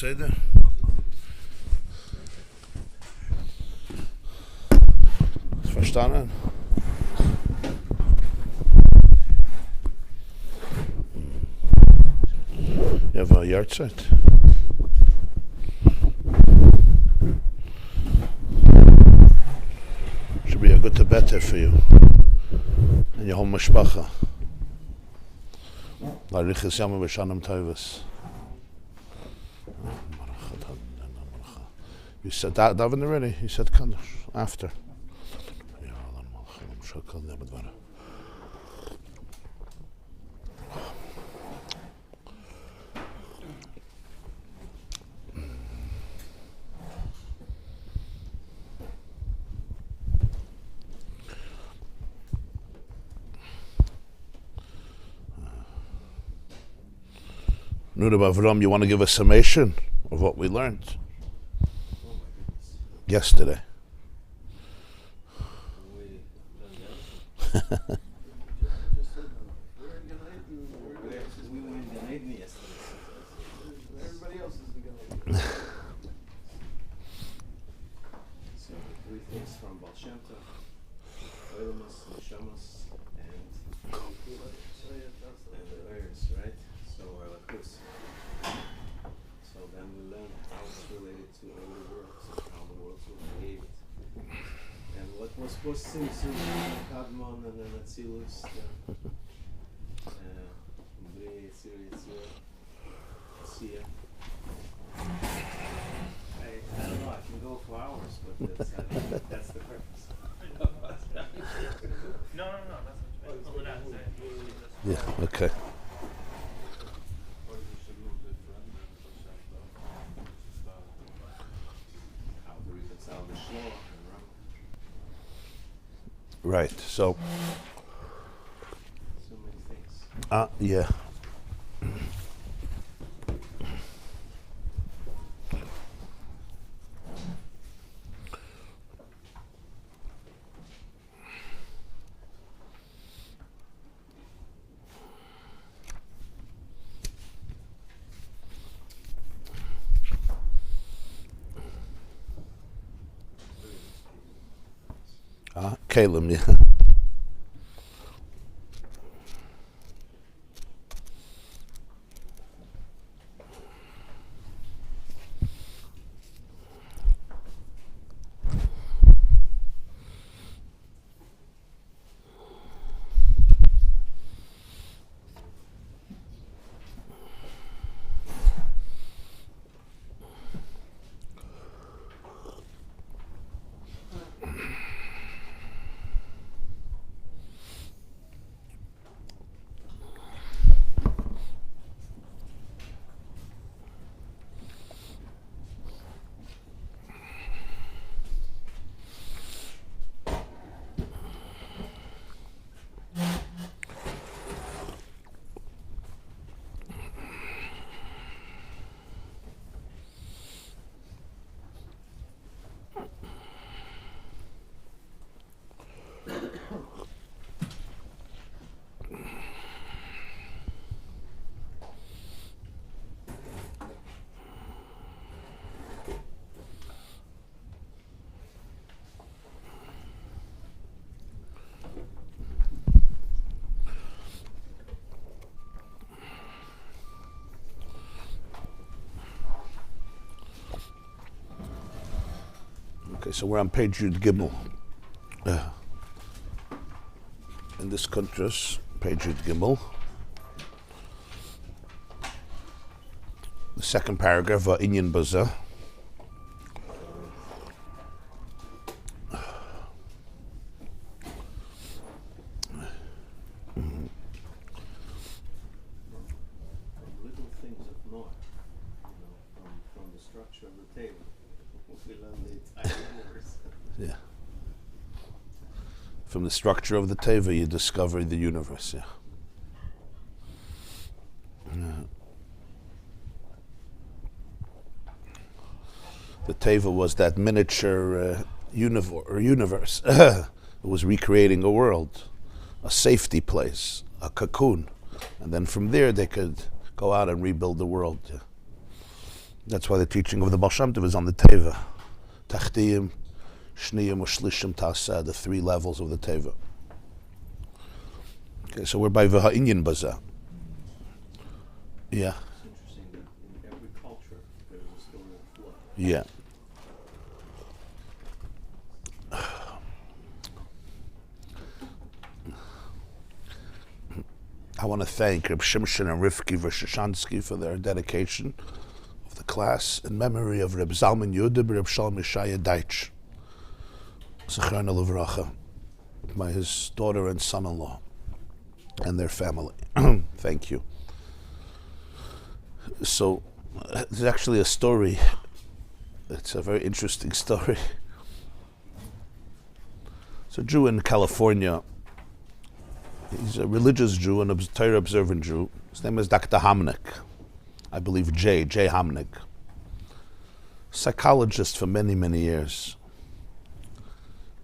Beseder? Ist verstanden? Ja, war Jahrzeit. Should be a good Tibet for you and your whole mashpacha. Larichas Yama B'Shanim Teves. You said that daven already? You said Kaddish after. Nuda Avram, you want to give a summation of what we learned yesterday? Kadmon and then Atzilus, I don't know, I can go for hours, but I think that's the purpose. No, that's Yeah, okay. How to reconcile the shloh. Right, so many things. Yeah. Kalim, yeah. Okay, so we're on page Yud Gimel. In this contrast, page Yud Gimel. The second paragraph, Inyan Baza. From the structure of the Teva, you discover the universe. Yeah. The Teva was that miniature universe. It was recreating a world, a safety place, a cocoon, and then from there they could go out and rebuild the world. Yeah. That's why the teaching of the Baal Shem Tov is on the Teva. Tachtiyim, Shniyim, Ushlishim, Taseh, the three levels of the Teva. Okay, so we're by V'ha'inyan Bazeh. Yeah. It's interesting that in every culture there's a story of flood. Yeah. I want to thank Reb Shimshon and Rivki Vershansky for their dedication of the class in memory of Reb Zalman Yudib, Reb Shalom Yeshaya Deitch, Zechrona Livracha, by his daughter and son-in-law and their family. Thank you. So, there's actually a story. It's a very interesting story. It's a Jew in California. He's a religious Jew and a Torah observant Jew. His name is Dr. Hamnick. I believe J. Hamnick. Psychologist for many, many years.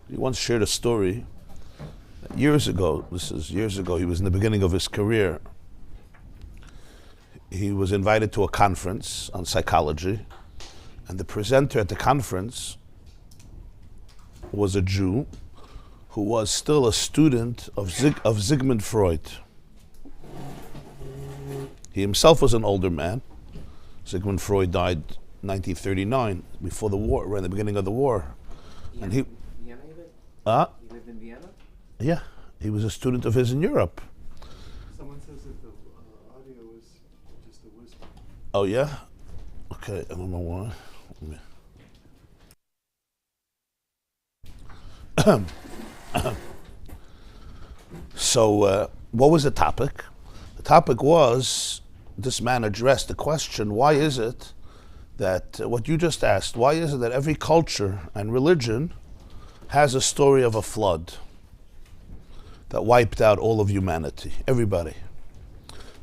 He once shared a story. Years ago, he was in the beginning of his career. He was invited to a conference on psychology, and the presenter at the conference was a Jew who was still a student of Sigmund Freud. He himself was an older man. Sigmund Freud died in 1939, before the war, right in the beginning of the war. And he Vienna, he lived in Vienna? Yeah, he was a student of his in Europe. Someone says that the audio is just a whisper. Oh yeah? Okay, I don't know why. So, what was the topic? The topic was, this man addressed the question, why is it that, what you just asked, why is it that every culture and religion has a story of a flood that wiped out all of humanity, everybody?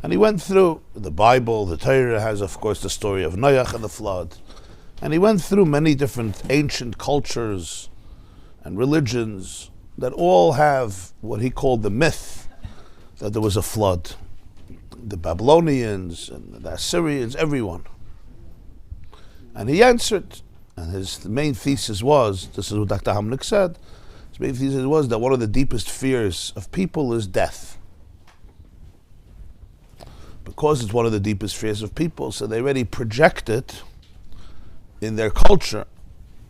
And he went through the Bible. The Torah has, of course, the story of Noach and the flood. And he went through many different ancient cultures and religions that all have what he called the myth that there was a flood. The Babylonians and the Assyrians, everyone. And he answered, and his main thesis was, this is what Dr. Hamnick said, his main thesis was that one of the deepest fears of people is death. Because it's one of the deepest fears of people, so they already project it in their culture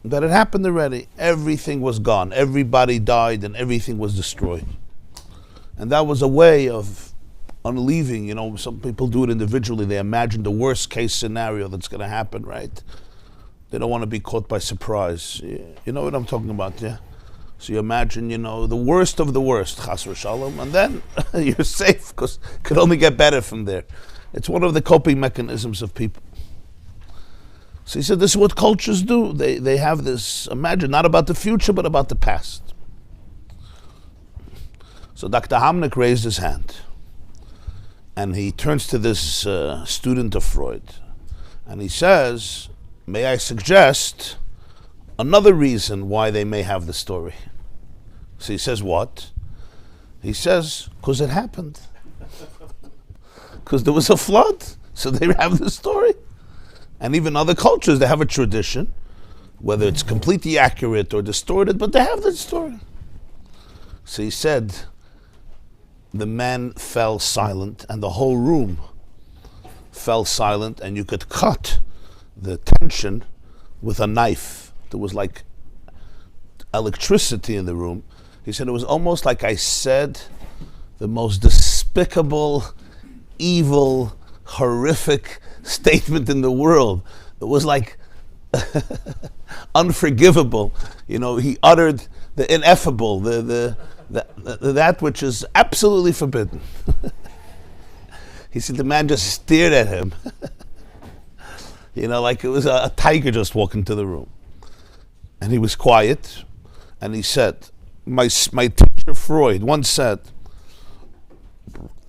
that it happened already. Everything was gone. Everybody died and everything was destroyed. And that was a way of unleaving. You know, some people do it individually. They imagine the worst case scenario that's going to happen, right? They don't want to be caught by surprise. You know what I'm talking about, yeah? So you imagine, you know, the worst of the worst, chas v'shalom, and then you're safe because it could only get better from there. It's one of the coping mechanisms of people. So he said, this is what cultures do. They have this, imagine, not about the future, but about the past. So Dr. Hamnick raised his hand, and he turns to this student of Freud, and he says, may I suggest another reason why they may have the story? So he says, what? He says, because it happened. Because there was a flood, so they have the story. And even other cultures, they have a tradition, whether it's completely accurate or distorted, but they have the story. So he said, the man fell silent, and the whole room fell silent, and you could cut the tension with a knife. There was like electricity in the room. He said it was almost like I said the most despicable, evil, horrific statement in the world. It was like unforgivable. You know, he uttered the ineffable, that which is absolutely forbidden. He said the man just stared at him. You know, like it was a tiger just walked into the room. And he was quiet, and he said, my teacher Freud once said,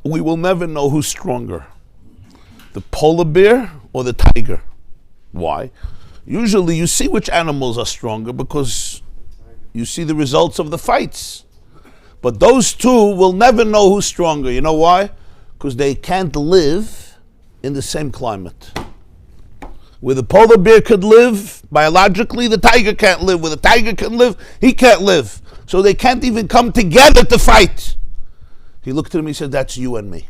we will never know who's stronger, the polar bear or the tiger. Why? Usually you see which animals are stronger because you see the results of the fights. But those two will never know who's stronger. You know why? Because they can't live in the same climate. Where the polar bear could live, biologically, the tiger can't live. Where the tiger can live, he can't live. So they can't even come together to fight. He looked at him, he said, that's you and me.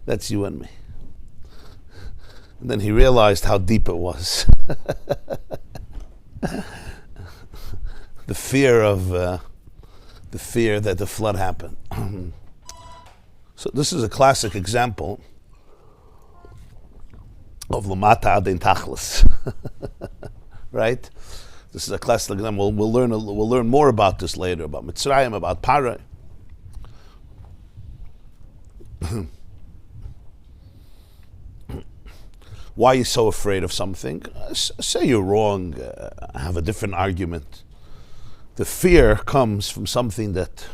That's you and me. And then he realized how deep it was. The fear that the flood happened. So this is a classic example of Lamata Adin Tachlis. Right? This is a classic example. We'll learn more about this later, about Mitzrayim, about Paray. Why are you so afraid of something? Say you're wrong, have a different argument. The fear comes from something that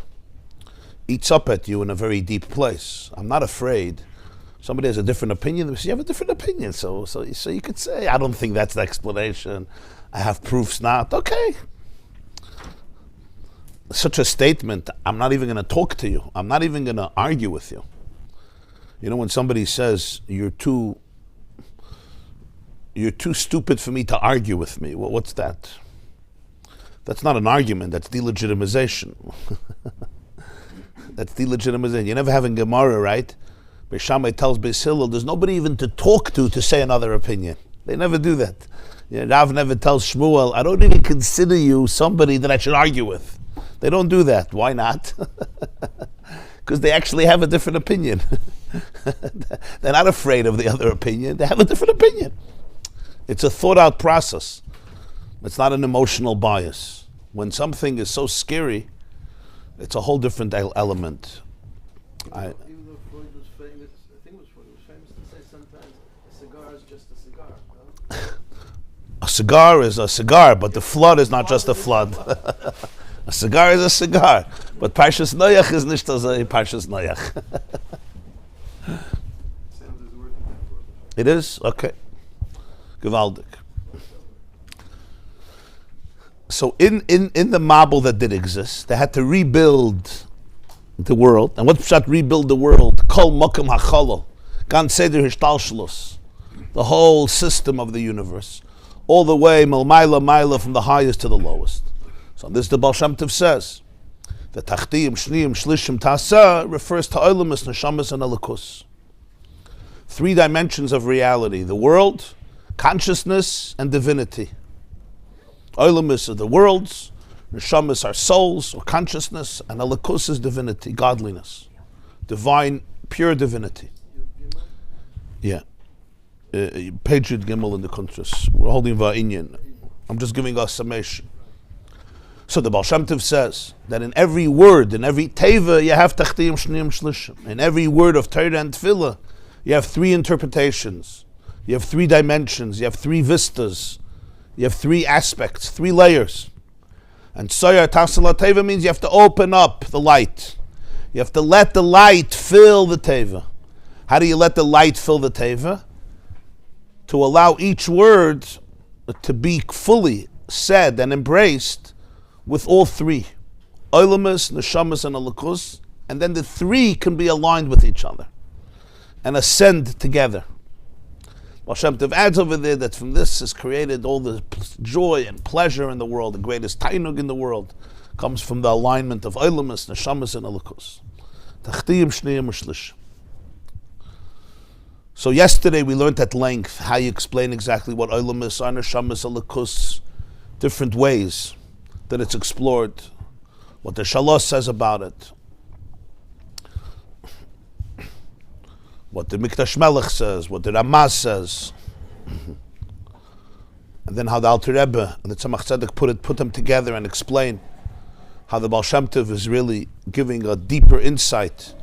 eats up at you in a very deep place. I'm not afraid. Somebody has a different opinion. You have a different opinion, so you could say, I don't think that's the explanation. I have proofs not. Okay. Such a statement, I'm not even going to talk to you. I'm not even going to argue with you. You know, when somebody says, you're too stupid for me to argue with me. Well, what's that? That's not an argument, that's delegitimization. That's delegitimization. You never have in Gemara, right? Beis Shammai tells Beis Hillel, there's nobody even to talk to say another opinion. They never do that. Rav never tells Shmuel, I don't even consider you somebody that I should argue with. They don't do that. Why not? Because they actually have a different opinion. They're not afraid of the other opinion. They have a different opinion. It's a thought-out process. It's not an emotional bias. When something is so scary, it's a whole different element. Even though Freud was famous, I think Freud was famous to say sometimes a cigar is just a cigar. No? A cigar is a cigar, but the flood is not just a flood. A cigar is a cigar, but Parshas Noach is nicht as a Parshas Noach. Sounds as working metaphor. It is? Okay. Gewaldig. So in the Mabel that did exist, they had to rebuild the world. And what's that rebuild the world? Kol Mokum HaCholol. Gan Seder Hishtalshlus. The whole system of the universe. All the way, Maila, from the highest to the lowest. So this the Baal Shem Tov says. The Tachtiyim, Shniyim, Shlishim, Tasa refers to Oilimus, Neshamas, and Elikus. 3 dimensions of reality. The world, consciousness, and divinity. Oilimus are the worlds, Neshamas are souls or consciousness, and Elikus is divinity, godliness. Divine, pure divinity. Yeah. Page Yud Gimel in the contrast. We're holding Va'inyan. I'm just giving us summation. So the Baal Shem Tov says that in every word, in every teva, you have Tachtiyim, Shniyim, Shlishim. In every word of Torah and Tefillah, you have 3 interpretations. You have 3 dimensions. You have 3 vistas. You have 3 aspects, 3 layers. And Soyar Tasala Teva means you have to open up the light. You have to let the light fill the Teva. How do you let the light fill the Teva? To allow each word to be fully said and embraced with all 3. Oilimus, Neshamas, and Elikus. And then the 3 can be aligned with each other and ascend together. Baal Shem Tov adds over there that from this is created all the joy and pleasure in the world. The greatest tainug in the world comes from the alignment of Oilimus, Neshamas, and Elikus. Tachtiyim, Shniyim, Shlishim. So yesterday we learned at length how you explain exactly what Oilimus, Neshamas, Elikus, different ways that it's explored, what the Shalosh says about it, what the Mikdash Melech says, what the Ramaz says, and then how the Alter Rebbe and the Tzemach Tzedek put them together and explain how the Baal Shem Tov is really giving a deeper insight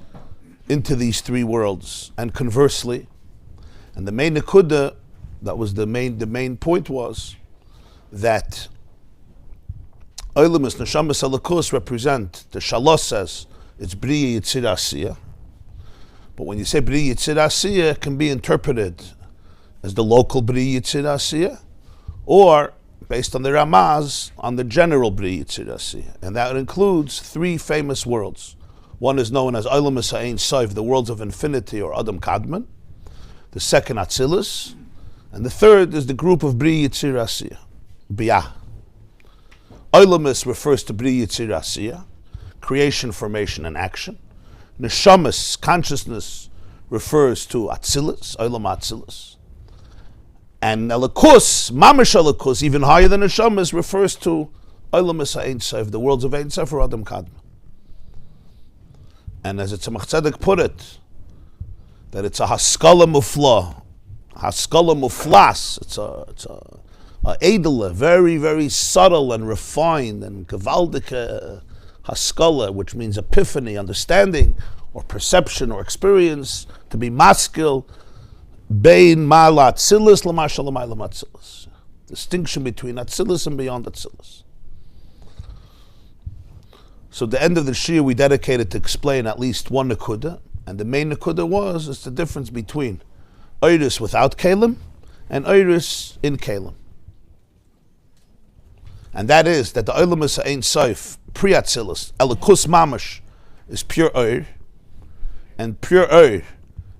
into these 3 worlds, and conversely. And the main nekuda, that was the main point was that Oilimus, Neshamas, Elikus represent, the Shalosh says, it's Briya Yitzir Asiyah. But when you say Briya Yitzir Asiyah, it can be interpreted as the local Briya Yitzir Asiyah, or based on the Ramaz, on the general Briya Yitzir Asiyah. And that includes 3 famous worlds. One is known as Oilimus Ha'ein Sof, the worlds of infinity, or Adam Kadman. the second Atzilus, and the third is the group of Bri Yitzir Asiya, Biyah. Olamus refers to Bri Yitzir Asiya, creation, formation, and action. Neshamas, consciousness, refers to Atzilus, Olam Atzilus. And Elikus, Mamash Elikus, even higher than Neshamas, refers to Olamus HaEin Sof, the worlds of Ein Sof or Adam Kadma. And as it's a Tzedek put it, that it's a Haskala Mufla, Haskala Muflas, it's a edele, very, very subtle and refined and gewaldige haskala, which means epiphany, understanding, or perception, or experience, to be maskil, bein ma'ala atzilus l'mashal l'mayla atzilus. Distinction between atzilus and beyond atzilus. So the end of the shir we dedicated to explain at least one nekuda, and the main nekuda is the difference between oiris without kalim and oiris in kalim. And that is that the Olamus HaEin Sof, pre-Atzilus, Elikus Mamash, is pure Oir, and pure Oir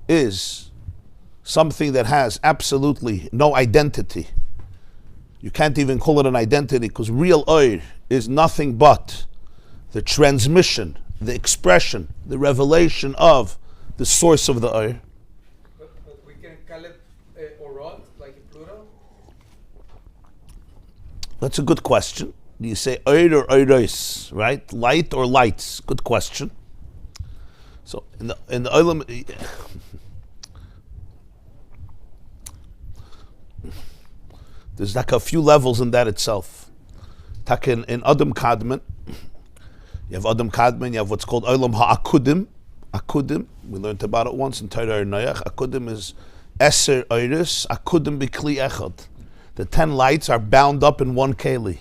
is something that has absolutely no identity. You can't even call it an identity, because real Oir is nothing but the transmission, the expression, the revelation of the source of the Oir. But we can call it Orot, like in plural? That's a good question. Do you say oir or oiros, right? Light or lights? Good question. So in the olam, there's like a few levels in that itself. In Adam Kadman, you have Adam Kadman, you have what's called olam ha'akudim. Akudim, we learned about it once in Torah Noach. Akudim is eser oiros, akudim b'kli echad. The 10 lights are bound up in one keli.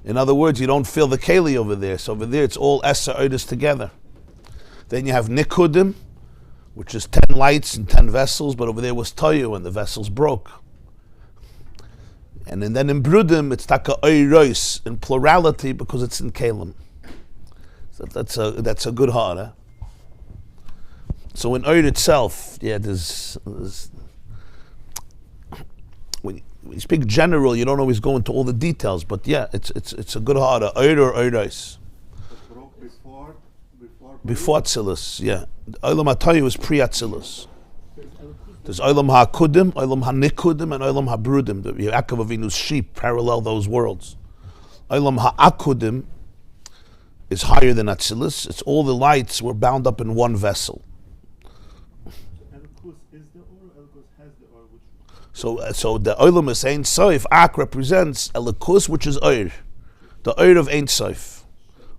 In other words, you don't feel the keli over there. So over there, it's all Esa Oidus together. Then you have Nikudim, which is 10 lights and 10 vessels, but over there was Toyu, and the vessels broke. And then in Brudim, it's Taka Oirois, in plurality, because it's in Kalim. So that's a good heart, huh? So in Oid itself, there's when you speak general, you don't always go into all the details, but it's a good heart, Oir or Oiros. Before Atzilus, Olam HaToyu is pre-Atzilus. There's Olam HaKudim, Olam HaNikudim, and Olam HaBrudim. The Yaakov Avinu's sheep parallel those worlds. Olam HaAkudim is higher than Atzilus. It's all the lights were bound up in one vessel. So the Olam is Ein Sof. Ak represents Elikus, which is Oir, the Oir of Ein Sof,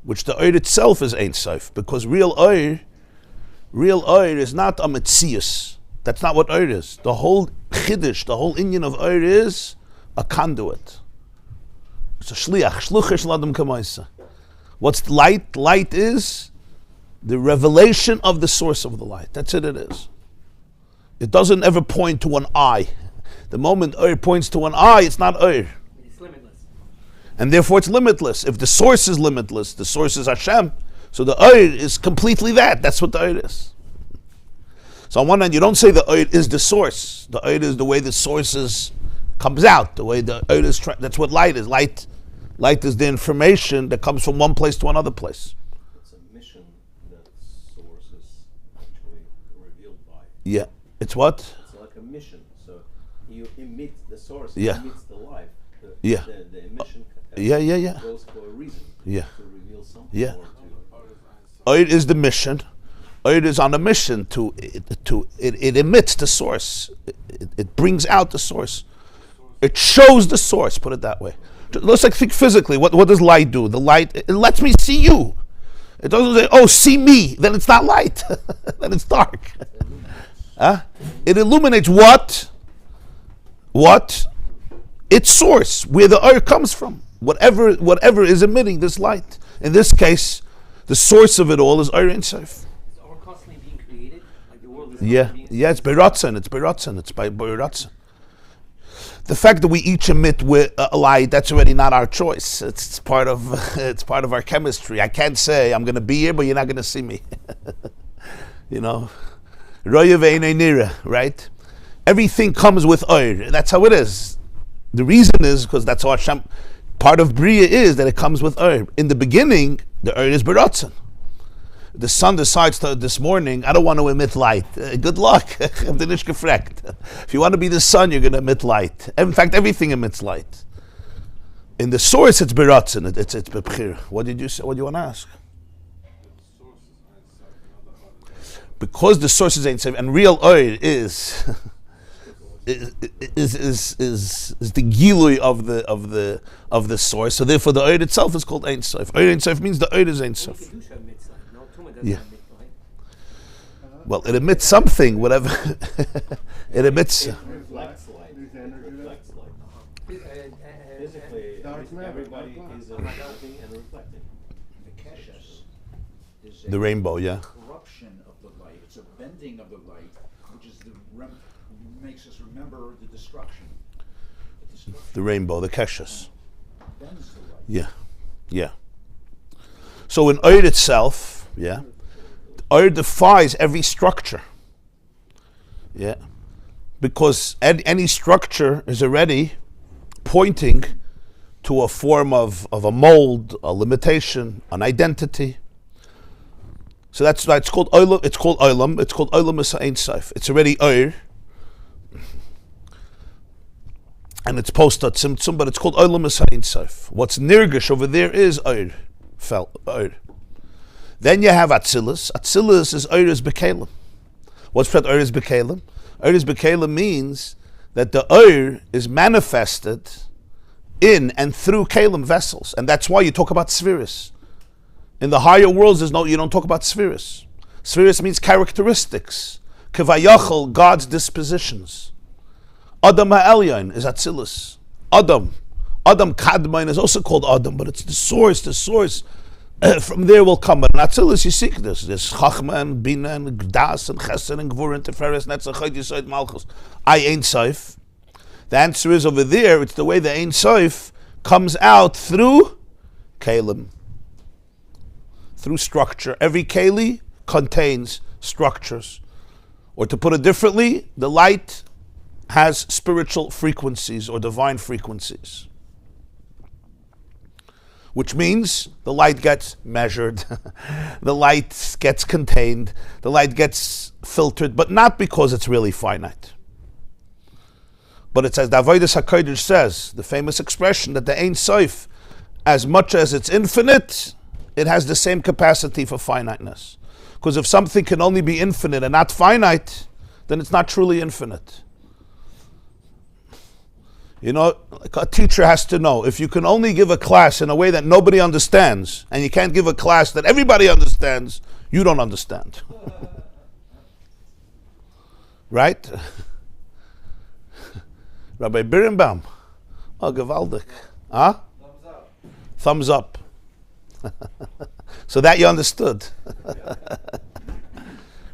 which the Oir itself is Ein Sof, because real Oir is not a Metzius. That's not what Oir is. The whole Chiddush, the whole Inyan of Oir is a conduit. It's a shliach, shluchish ladam kamaisa. What's light? Light is the revelation of the source of the light. That's it is. It doesn't ever point to an eye. The moment Oir points to an eye, it's not Oir. It's limitless. And therefore it's limitless. If the source is limitless, the source is Hashem, so the Oir is completely that. That's what the Oir is. So on one hand, you don't say the Oir is the source. The Oir is the way the source comes out. The way the Oir is, that's what light is. Light is the information that comes from one place to another place. It's a mission that source is actually revealed by. Yeah. It's what? It's like a mission. So you emit the source, Yeah. emits the life. The emission goes for a reason. Yeah. To reveal something. Yeah. Or Oir is the mission. Oir is on a mission it emits the source. It brings out the source. It shows the source, put it that way. Let's think physically. What does light do? The light, it lets me see you. It doesn't say, oh, see me. Then it's not light. Then it's dark. It illuminates what? Its source, where the Oir comes from. Whatever is emitting this light. In this case, the source of it all is Oir Ein Sof. Is Or constantly being created? Like the world is Yeah, it's Beiratzen. It's by Beiratzen. The fact that we each emit with a light, that's already not our choice. It's part of our chemistry. I can't say I'm going to be here, but you're not going to see me. You know, Roya ve'enei nira, right? Everything comes with Oir. That's how it is. The reason is because that's how Hashem, part of Bria is that it comes with Oir. In the beginning, the Oir is Beratzen. The sun decides this morning, I don't want to emit light. Good luck. If you want to be the sun, you're going to emit light. In fact, everything emits light. In the source, it's Beratzen. It's Bebchir. What did you say? What do you want to ask? Because the source is Ein Sof, and real Oir is the gilui of the source. So therefore, the Oir itself is called Ein Sof. Oir Ein Sof means the Oir is Ein Sof. Yeah. Well, it emits something, whatever. It emits. It reflects light. Physically, everybody is reflecting and reflecting. The keshes is The rainbow, yeah. corruption of the light. It's a bending of the light, which is makes us remember the destruction. The rainbow, the keshes. Bends the light. Yeah, yeah. So in Oir itself, yeah, Oir defies every structure. Yeah, because any structure is already pointing to a form of a mold, a limitation, an identity. So that's why it's called Olam. It's called Olam. It's called Olam is Ein Sof. It's already Oir, and it's post tzimtzum, but it's called Olam is Ein Sof. What's nirgish over there is Oir, Oir. Then you have Atzilus. Atzilus is Oir's Bekalim. What's that Oir's Bekalim? Oir's Bekalim means that the Oir is manifested in and through Kalim vessels. And that's why you talk about Spheres. In the higher worlds, you don't talk about Spheres. Spheres means characteristics. Kevayachal, God's dispositions. Adam Ha'elyon is Atzilus. Adam Kadmain is also called Adam, but it's the source. From there will come. But in Atzilus you seek this. There's Chachma and Bina and Gdas and Chesed and Gvur and Teferes, Netzach, Chod, Yesod, Malchus. I Ein Sof. The answer is over there, it's the way the Ein Sof comes out through Kalim. Through structure. Every Kali contains structures. Or to put it differently, the light has spiritual frequencies or divine frequencies. Which means the light gets measured, the light gets contained, the light gets filtered, but not because it's really finite. But it's as the Avodas HaKodesh says, the famous expression that the Ein Sof, as much as it's infinite, it has the same capacity for finiteness. Because if something can only be infinite and not finite, then it's not truly infinite. You know, like a teacher has to know, if you can only give a class in a way that nobody understands, and you can't give a class that everybody understands, you don't understand. Right? Rabbi Birnbaum. Oh, gewaldig. Huh? Thumbs up. So that you understood.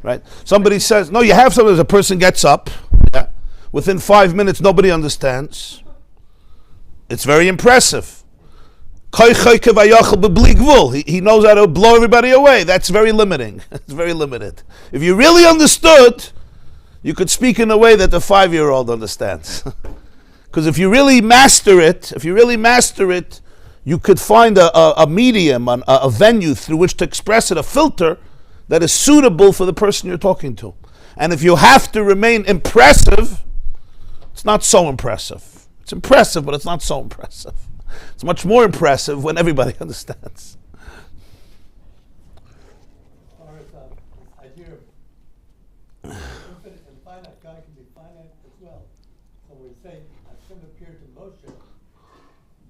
Right? Somebody says, no, you have something, a person gets up, yeah. Within 5 minutes, nobody understands. It's very impressive. He knows how to blow everybody away. That's very limiting. It's very limited. If you really understood, you could speak in a way that the 5-year-old understands. Because if you really master it, you could find a medium, a venue through which to express it, a filter that is suitable for the person you're talking to. And if you have to remain impressive, it's not so impressive. It's impressive, but it's not so impressive. It's much more impressive when everybody understands. This idea of infinite and finite, God can be finite as well. So we say Hashem appeared to Moshe. Is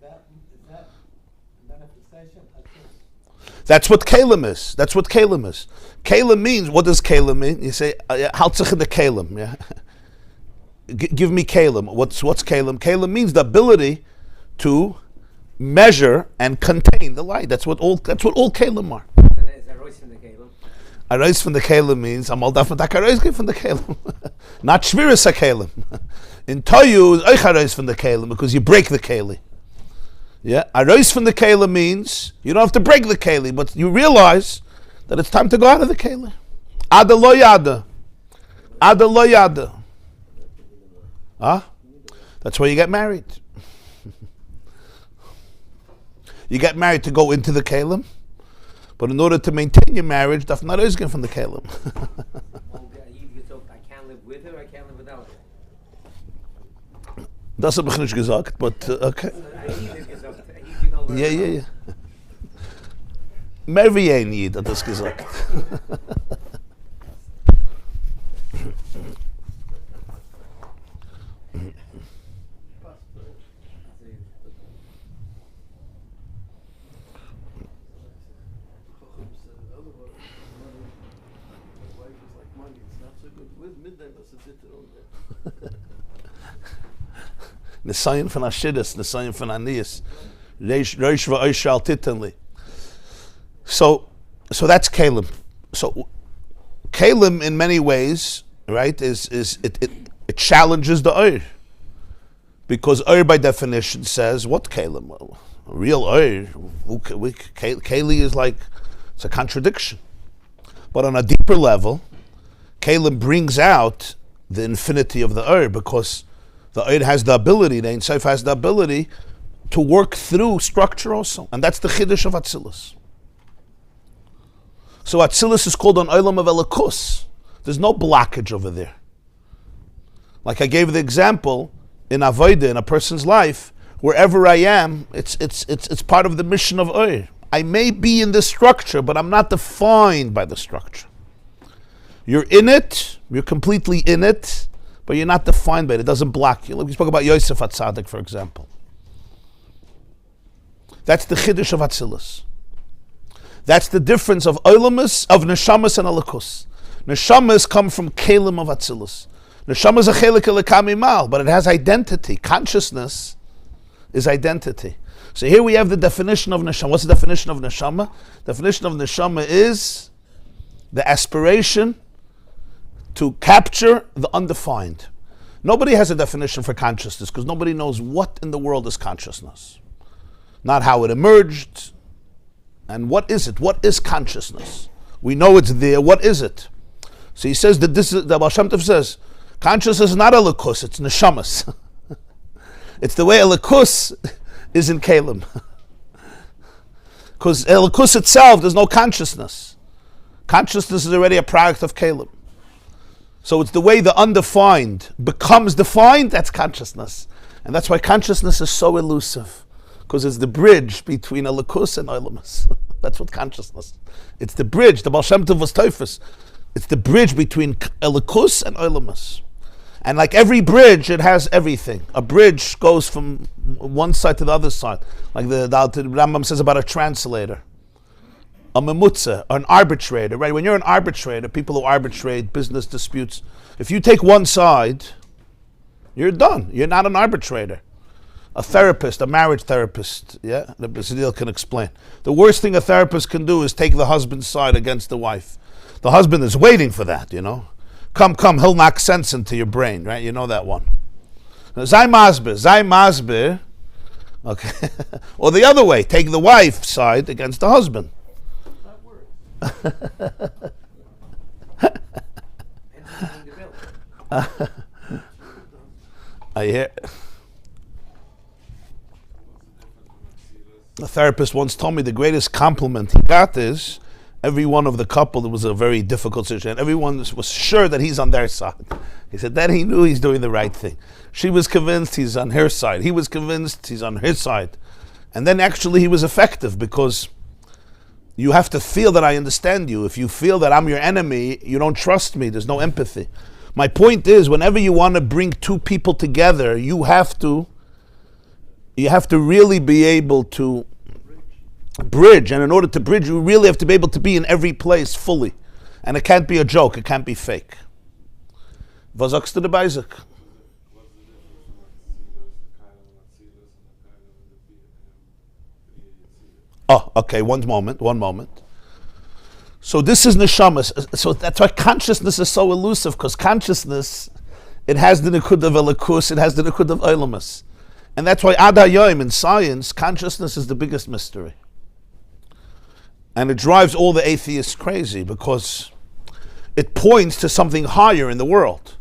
that a manifestation? That's what Kalim is. Kalim means, what does Kalim mean? You say, Haltzach in the Kalim. Yeah? Give me Kalim. What's Kalim? Kalim means the ability to measure and contain the light. That's what all Kalim are. Arois from the Kalim means I'm all different. Arois from the Kalim, not Shviras HaKalim. In Toyu, Arois from the Kalim because you break the Kali. Yeah, Arois from the Kalim means you don't have to break the Kali, but you realize that it's time to go out of the Kali. Ada lo yada. Huh? That's why you get married. You get married to go into the Kalim, but in order to maintain your marriage, darf not ausgehen from the Kalim. I can't live with her, I can't live without her. Das habe ich nicht gesagt, but okay. Ja. Mehr wie ein Jid hat das gesagt. Nesayim von Ashidus, Nesayim von Aniyas. Reish v'oishal titanli. So that's Kalim. So Kalim in many ways, right, is it challenges the Oir. Because Oir by definition says, what Kalim? Well, real Oir, Kali is like, it's a contradiction. But on a deeper level, Kalim brings out the infinity of the Oir, because the Oir has the ability, the Ein Sof has the ability to work through structure also. And that's the Chiddush of Atzilus. So Atzilus is called an Olam of Elikus. There's no blockage over there. Like I gave the example, in Avodah, in a person's life, wherever I am, it's part of the mission of Oir. I may be in this structure, but I'm not defined by the structure. You're in it, you're completely in it, but you're not defined by it. It doesn't block you. Like we spoke about Yosef HaTzadik, for example. That's the Chiddush of Atzilus. That's the difference of Olamus, of Neshamas and Alakus. Neshamas come from Kalim of Atzilus. Neshama is a chelik elokam imal, but it has identity. Consciousness is identity. So here we have the definition of Neshama. What's the definition of Neshama? Definition of Neshama is the aspiration to capture the undefined. Nobody has a definition for consciousness because nobody knows what in the world is consciousness. Not how it emerged, and what is it? What is consciousness? We know it's there. What is it? So he says that this is, the Baal Shem Tov says, consciousness is not a likus, it's neshamas. It's the way a likus is in Kalim. Because a likus itself, there's no consciousness. Consciousness is already a product of Kalim. So it's the way the undefined becomes defined, that's consciousness. And that's why consciousness is so elusive. Because it's the bridge between a likus and oilamus. That's what consciousness. It's the bridge. The Baal Shem Tov was Teves. It's the bridge between a likus and oilamus. And like every bridge, it has everything. A bridge goes from one side to the other side. Like the Rambam says about a translator. A memutza, an arbitrator, right? When you're an arbitrator, people who arbitrate business disputes, if you take one side, you're done. You're not an arbitrator. A therapist, a marriage therapist, yeah, the Basidil can explain. The worst thing a therapist can do is take the husband's side against the wife. The husband is waiting for that, you know. Come, he'll knock sense into your brain, right? You know that one. Zay masber, okay. Or the other way, take the wife's side against the husband. I hear. A therapist once told me the greatest compliment he got is every one of the couple, it was a very difficult situation, everyone was sure that he's on their side. He said that he knew he's doing the right thing. She was convinced he's on her side. He was convinced he's on his side. And then actually he was effective because you have to feel that I understand you. If you feel that I'm your enemy, you don't trust me. There's no empathy. My point is, whenever you want to bring two people together, you have to really be able to bridge, and in order to bridge, you really have to be able to be in every place fully. And it can't be a joke, it can't be fake. Was sagst du dabei, Isaac? Oh, okay, one moment. So this is neshamas. So that's why consciousness is so elusive, because consciousness, it has the nikud of elikus, it has the nikud of oilamus. And that's why Ad Hayom in science, consciousness is the biggest mystery. And it drives all the atheists crazy because it points to something higher in the world.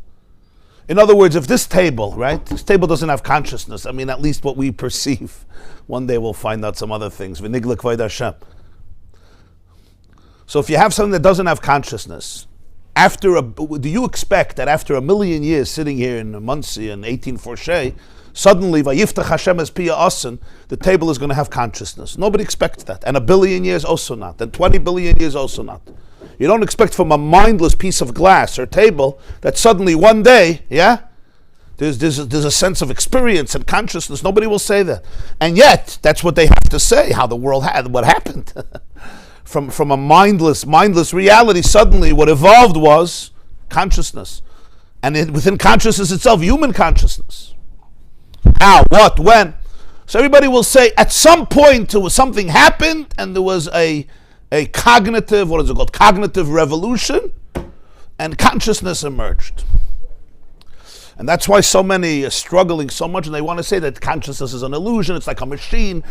In other words, if this table, right, this table doesn't have consciousness, I mean, at least what we perceive, one day we'll find out some other things. V'nigla k'vod Hashem. So if you have something that doesn't have consciousness, do you expect that after 1,000,000 years sitting here in Muncie in 18 Forshay, suddenly Vayiftach Hashem es Piyah Asen, the table is going to have consciousness? Nobody expects that. And 1,000,000,000 years also not. And 20 billion years also not. You don't expect from a mindless piece of glass or table that suddenly one day, there's a sense of experience and consciousness. Nobody will say that. And yet, that's what they have to say, how the world what happened. From a mindless reality, suddenly what evolved was consciousness. And within consciousness itself, human consciousness. How, what, when? So everybody will say, at some point something happened and there was a cognitive, cognitive revolution, and consciousness emerged. And that's why so many are struggling so much, and they want to say that consciousness is an illusion, it's like a machine,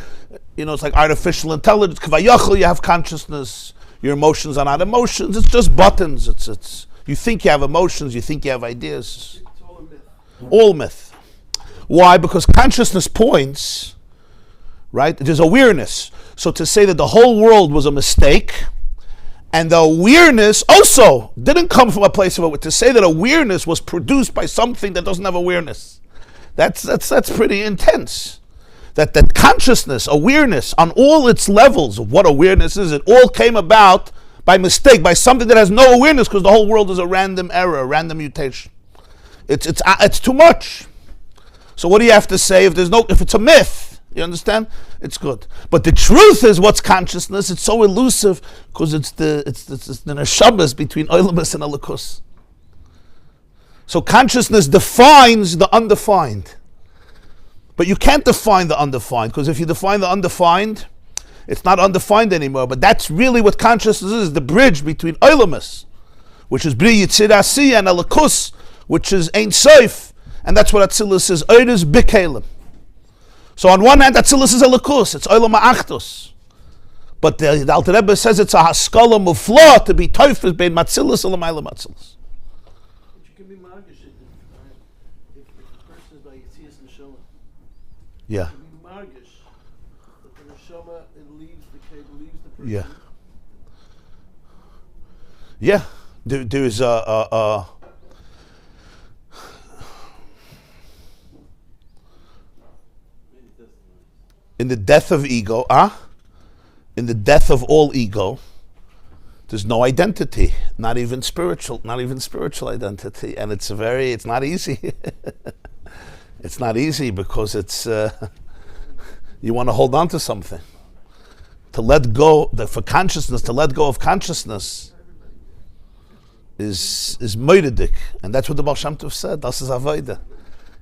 it's like artificial intelligence. Kavayachal, you have consciousness, your emotions are not emotions, it's just buttons. It's you think you have emotions, you think you have ideas. It's all a myth. All myth. Why? Because consciousness points, right? There's awareness. So to say that the whole world was a mistake, and the awareness also didn't come from a place of awareness. To say that awareness was produced by something that doesn't have awareness, that's pretty intense. That consciousness, awareness on all its levels of what awareness is, it all came about by mistake, by something that has no awareness, because the whole world is a random error, a random mutation. It's too much. So what do you have to say if it's a myth? You understand? It's good. But the truth is, what's consciousness? It's so elusive because it's the neshamas between Olamus and Elikus. So consciousness defines the undefined. But you can't define the undefined, because if you define the undefined, it's not undefined anymore. But that's really what consciousness is, the bridge between Olamus, which is Bri Yitzir Asiyah, and Elikus, which is Ein Sof. And that's what Atzilus is, Oiris Bikelim. So on one hand, Atzilus is Elikus, it's Olam Ha'achdos. But the Alter Rebbe says it's a haskala mufla to be Teves bein Matzilus and L'mayla Matzilus. But you can be magish if the person is by Yitzias Neshama. Yeah. You can be magish that the Neshama, it leaves the person. Yeah. Yeah. There is in the death of ego, in the death of all ego, there's no identity, not even spiritual identity, and it's not easy. It's not easy because it's you want to hold on to something. To let go, for consciousness, to let go of consciousness is moiridik, and that's what the Baal Shem Tov said. Das is avodah.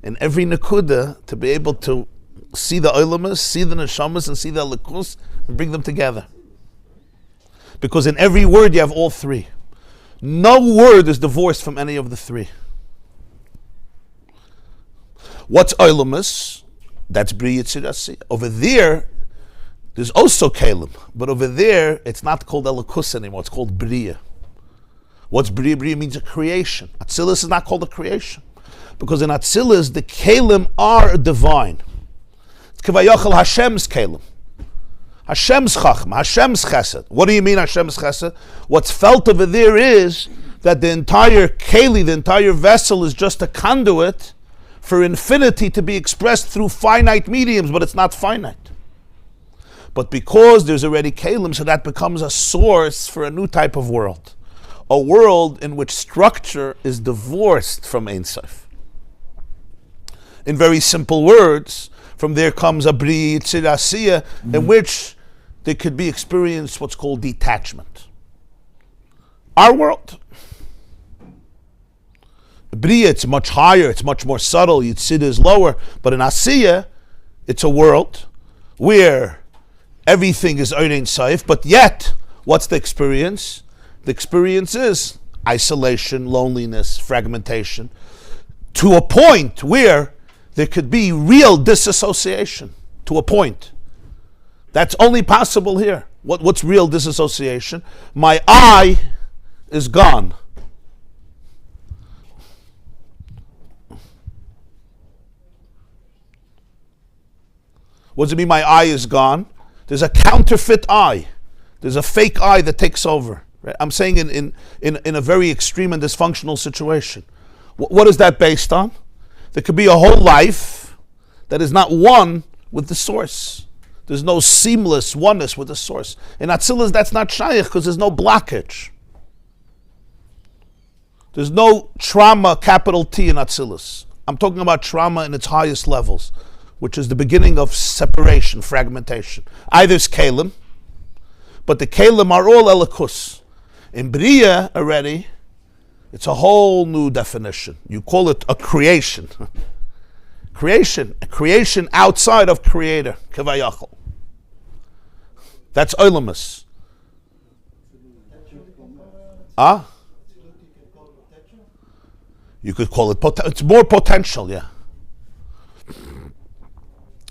In every nekuda, to be able to see the olamas, see the neshamas, and see the likus, and bring them together. Because in every word you have all three. No word is divorced from any of the three. What's olamas? That's Bri Yitzir Asiyah. Over there's also kalim, but over there it's not called elikus anymore. It's called bria. What's bria? Bria means a creation. Atzilus is not called a creation, because in Atzilus the kalim are divine. Kavayachal Hashem's Kalim, Hashem's Chachma, Hashem's Chesed. What do you mean Hashem's Chesed? What's felt over there is that the entire Keli, the entire vessel, is just a conduit for infinity to be expressed through finite mediums, but it's not finite. But because there's already Kalim, so that becomes a source for a new type of world. A world in which structure is divorced from Ein Sof. In very simple words, from there comes a Bri Yitzir Asiyah, in which there could be experienced what's called detachment. Our world, Bria, it's much higher, it's much more subtle, Yitzir is lower, but in Asiyah, it's a world where everything is Ein Sof, but yet, what's the experience? The experience is isolation, loneliness, fragmentation, to a point where there could be real disassociation, to a point. That's only possible here. What's real disassociation? My I is gone. What does it mean my eye is gone? There's a counterfeit eye. There's a fake eye that takes over. Right? I'm saying in a very extreme and dysfunctional situation. What is that based on? There could be a whole life that is not one with the source. There's no seamless oneness with the source. In Atzilus, that's not shaykh because there's no blockage. There's no trauma, capital T, in Atzilus. I'm talking about trauma in its highest levels, which is the beginning of separation, fragmentation. Either it's Kalim, but the Kalim are all Elikus. In Bria already, it's a whole new definition. You call it a creation. A creation outside of Creator, Kevayachal. That's Oilamus. You could call it, it's more potential, yeah.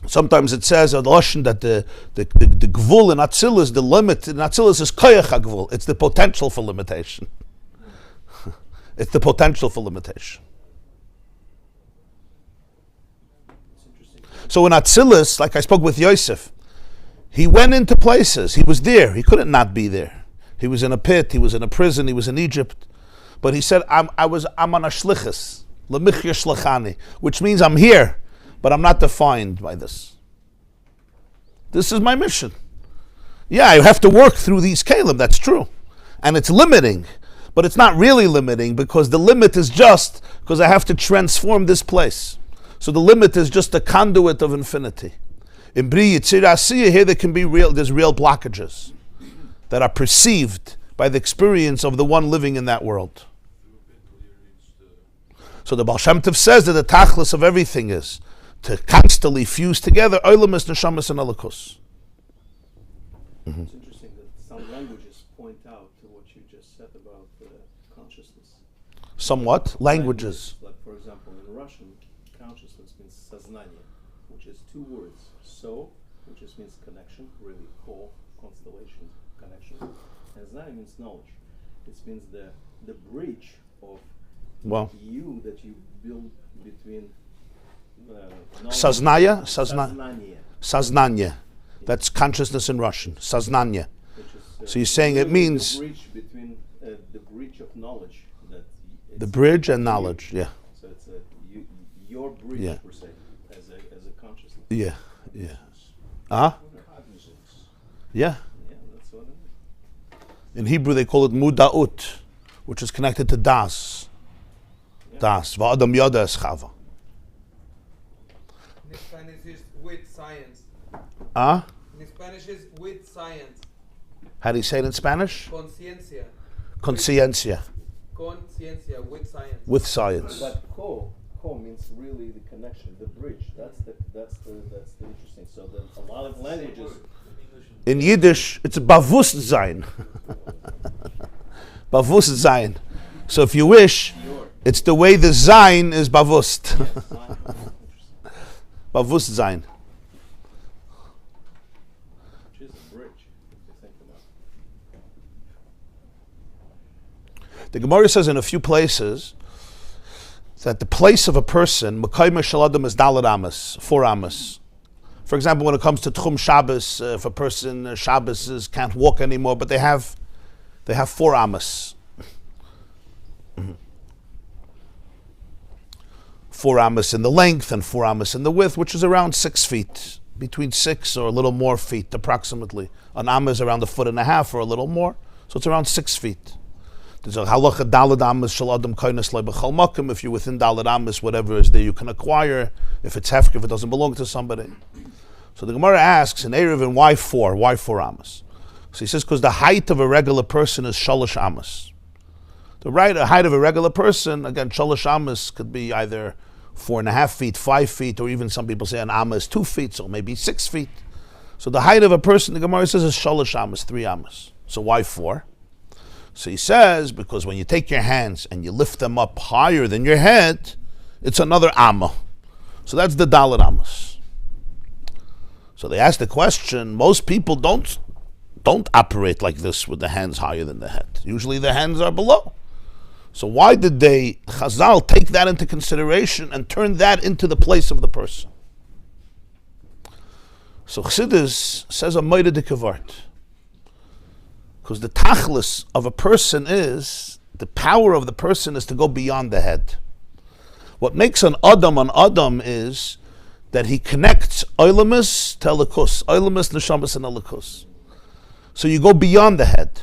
Sometimes it says on the Lashon that the gvul in Atzilus, the limit in Atzilus is koyach hagvul. It's the potential for limitation. It's the potential for limitation. So in Atzilus, like I spoke with Yosef, he went into places. He was there. He couldn't not be there. He was in a pit. He was in a prison. He was in Egypt. But he said, I'm on a shlichus, lemichya shlachani, which means I'm here, but I'm not defined by this. This is my mission. Yeah, I have to work through these kalim, that's true. And it's limiting, but it's not really limiting because the limit is just because I have to transform this place. So the limit is just a conduit of infinity. In Bri Yitzir Asiyah, here there can be there's real blockages that are perceived by the experience of the one living in that world. So the Baal Shem Tov says that the tachlis of everything is to constantly fuse together Oilamus, Neshamas, and Elikus. It's interesting that some languages point out to what you just said about consciousness. Somewhat. Languages. Like, for example, in Russian, consciousness means сознание, which is two words. So, which just means connection, really core, constellation, connection. And znание means knowledge. It means the bridge of you that you build between Saznaya? Saznание. Saznanya. That's consciousness in Russian. Saznanya. So you're saying it means the bridge between the bridge of knowledge. The bridge and knowledge, yeah. So it's your bridge, Yeah. per se, as a consciousness. Yeah, yeah. Yeah, Yeah, that's what it is. in Hebrew they call it muda'ut, which is connected to das. Das. Va'adam yada es chava. In Spanish is with science. In Spanish is with science. How do you say it in Spanish? Conciencia. Conciencia. Conciencia with science. With science. But ko means really the connection, the bridge. That's the interesting. So a lot of languages. In Yiddish, it's Bewusstsein. Bewusstsein. So if you wish, it's the way the Zain is Bewusst. Bewusstsein. Which is a bridge, if you think about it. The Gemara says in a few places that the place of a person, Mekaymer Shaladam, is Dalad Amas, 4 Amas. For example, when it comes to Tchum Shabbos, if a person Shabbos can't walk anymore, but they have 4 Amas. 4 Amas in the length and 4 Amas in the width, which is around 6 feet, between 6 or a little more feet, approximately. An Amma is around 1.5 feet or a little more, so it's around 6 feet. There's a halacha dalad amas shel adam koines le b'chol makom. If you're within dalad amas, whatever is there you can acquire. If it's hefker, if it doesn't belong to somebody. So the Gemara asks in Erevin, why 4? Why 4 amas? So he says because the height of a regular person is shalosh amas. The height of a regular person, again, shalosh amas could be either 4.5 feet, 5 feet, or even some people say an amma is 2 feet, so maybe 6 feet. So the height of a person, the Gemara says, is shalosh amas, 3 amas. So why 4? So he says, because when you take your hands and you lift them up higher than your head, it's another amma. So that's the dalad amas. So they ask the question, most people don't operate like this with the hands higher than the head. Usually the hands are below. So why did Chazal take that into consideration and turn that into the place of the person? So Chassidus says a moide dike vart. Because the tachlis of a person is, the power of the person is to go beyond the head. What makes an Adam is that he connects Oilamus to Elikus, Oilamus, Neshamas, and Elikus. So you go beyond the head.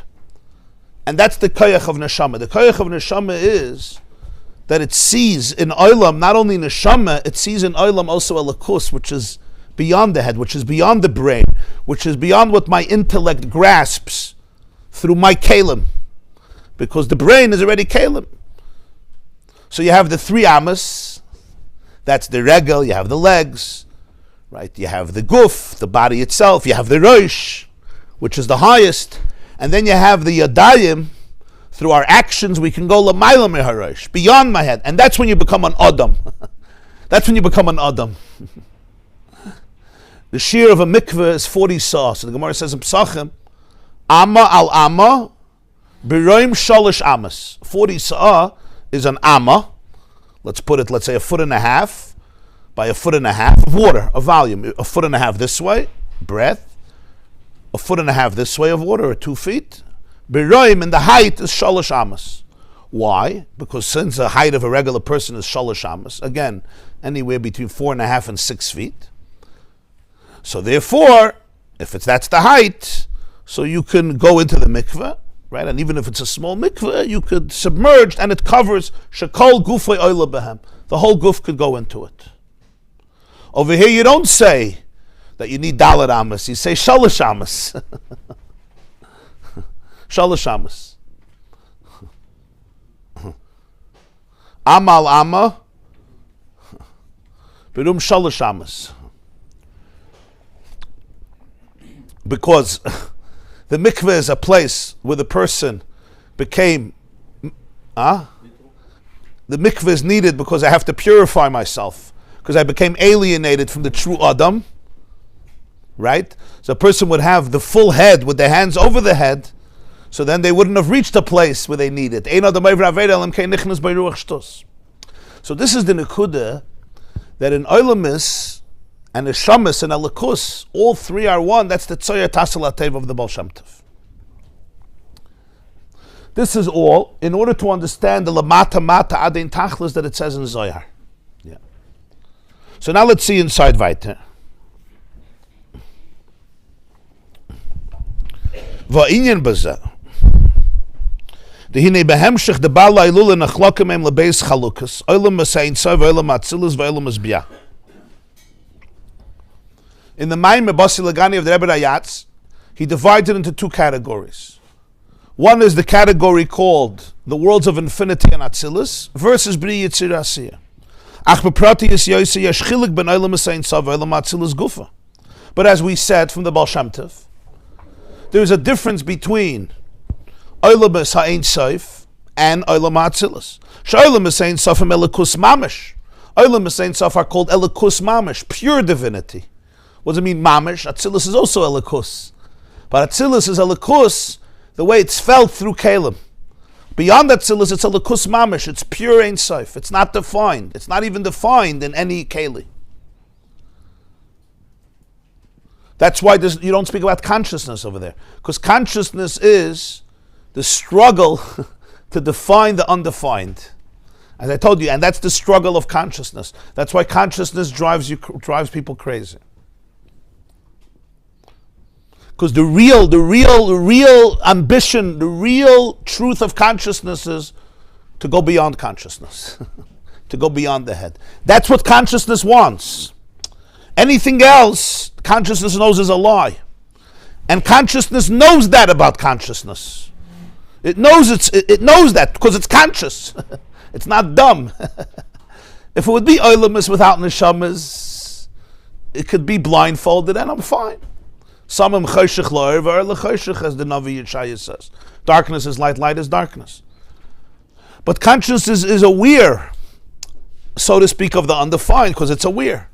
And that's the koyach of Neshama. The koyach of Neshama is that it sees in Oilam, not only Neshama, it sees in Oilam also Elikus, which is beyond the head, which is beyond the brain, which is beyond what my intellect grasps through my kalim. Because the brain is already kalim. So you have the three amas, that's the regel, you have the legs, right? You have the guf, the body itself, you have the rosh, which is the highest, and then you have the yadayim. Through our actions we can go lamayla meharosh, beyond my head, and that's when you become an adam. That's when you become an adam. The shear of a mikveh is 40 saw. So the Gemara says in Pesachim, Amma al Amma, Biroim Shalish Amas. 40 saw is an Amma. Let's put it, let's say 1.5 feet by 1.5 feet of water, of volume. 1.5 feet this way, breadth. 1.5 feet this way of water, or 2 feet. Biroim, and the height is Shalish Amas. Why? Because since the height of a regular person is Shalish Amas, again, anywhere between 4.5 feet and 6 feet. So therefore, if that's the height, so you can go into the mikveh, right? And even if it's a small mikveh, you could submerge, and it covers shekol gufay oila behem. The whole guf could go into it. Over here, you don't say that you need dalet amas. You say shalish amas. Shalish amas. Amal amma. Birum shalish amas. Because the mikveh is a place where the person became, the mikveh is needed because I have to purify myself, because I became alienated from the true Adam, right? So a person would have the full head with their hands over the head, so then they wouldn't have reached a place where they need it. So this is the nekuda, that in Oilamis, and the Shamas and Elikus, all three are one. That's the Tzoya Tasal Atev of the Baal Shem Tov. This is all in order to understand the Lamata Mata Adein Tachlis that it says in Zohar. Yeah. So now let's see inside weiter. Va'inyan baza. Dehine behemshich de Baal Lailul nachlokem em lebeis chalukas. Olam Masein Soy v'olam Atzilus v'olam Azbiyah. In the Maamar Basi Legani of the Rebbe Rayatz, he divides it into two categories. One is the category called the worlds of infinity and Atzilus versus Bri Yitzir Asiyah. Ach beprati is yoyse yesh chilik ben olam hasein sav olam Atzilus gufa. But as we said from the Baal Shem Tov, there is a difference between olam hasein sof and olam Atzilus. Olam hasein sof and elikus mamish. Olam hasein sof are called elikus mamish, pure divinity. What does it mean, mamish? Atzilus is also elikus. But Atzilus is elikus the way it's felt through Kalim. Beyond Atzilus, it's elikus mamish. It's pure Ein Sof. It's not defined. It's not even defined in any Keli. That's why you don't speak about consciousness over there. Because consciousness is the struggle to define the undefined. As I told you, and that's the struggle of consciousness. That's why consciousness drives people crazy. Because the real ambition, the real truth of consciousness is to go beyond consciousness, to go beyond the head. That's what consciousness wants. Anything else, consciousness knows is a lie. And consciousness knows that about consciousness. It knows that because it's conscious. It's not dumb. If it would be oilamus without neshamas, it could be blindfolded and I'm fine. Samim choshech lo'er v'er l'choshech, as the Navi Yeshaya says. Darkness is light, light is darkness. But consciousness is aware, so to speak, of the undefined, because it's aware.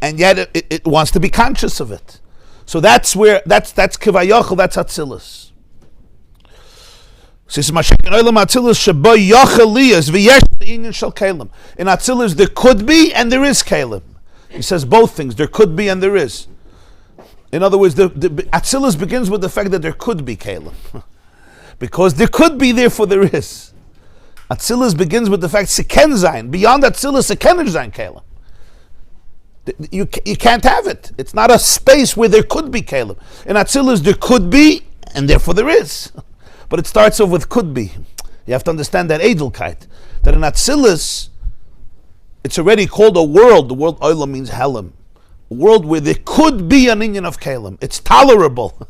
And yet it wants to be conscious of it. So that's kivayachal, that's Atzilus. In Atzilus there could be and there is Kalim. He says both things, there could be and there is. In other words, the Atzilus begins with the fact that there could be Kalim. Because there could be, therefore there is. Atzilus begins with the fact Seken Zayin. Beyond Atzilus, Seken Zayin Kalim. You can't have it. It's not a space where there could be Kalim. In Atzilus, there could be, and therefore there is. But it starts off with could be. You have to understand that Edelkeit. That in Atzilus, it's already called a world. The word Olam means Helam. A world where there could be an inyan of Kalim. It's tolerable.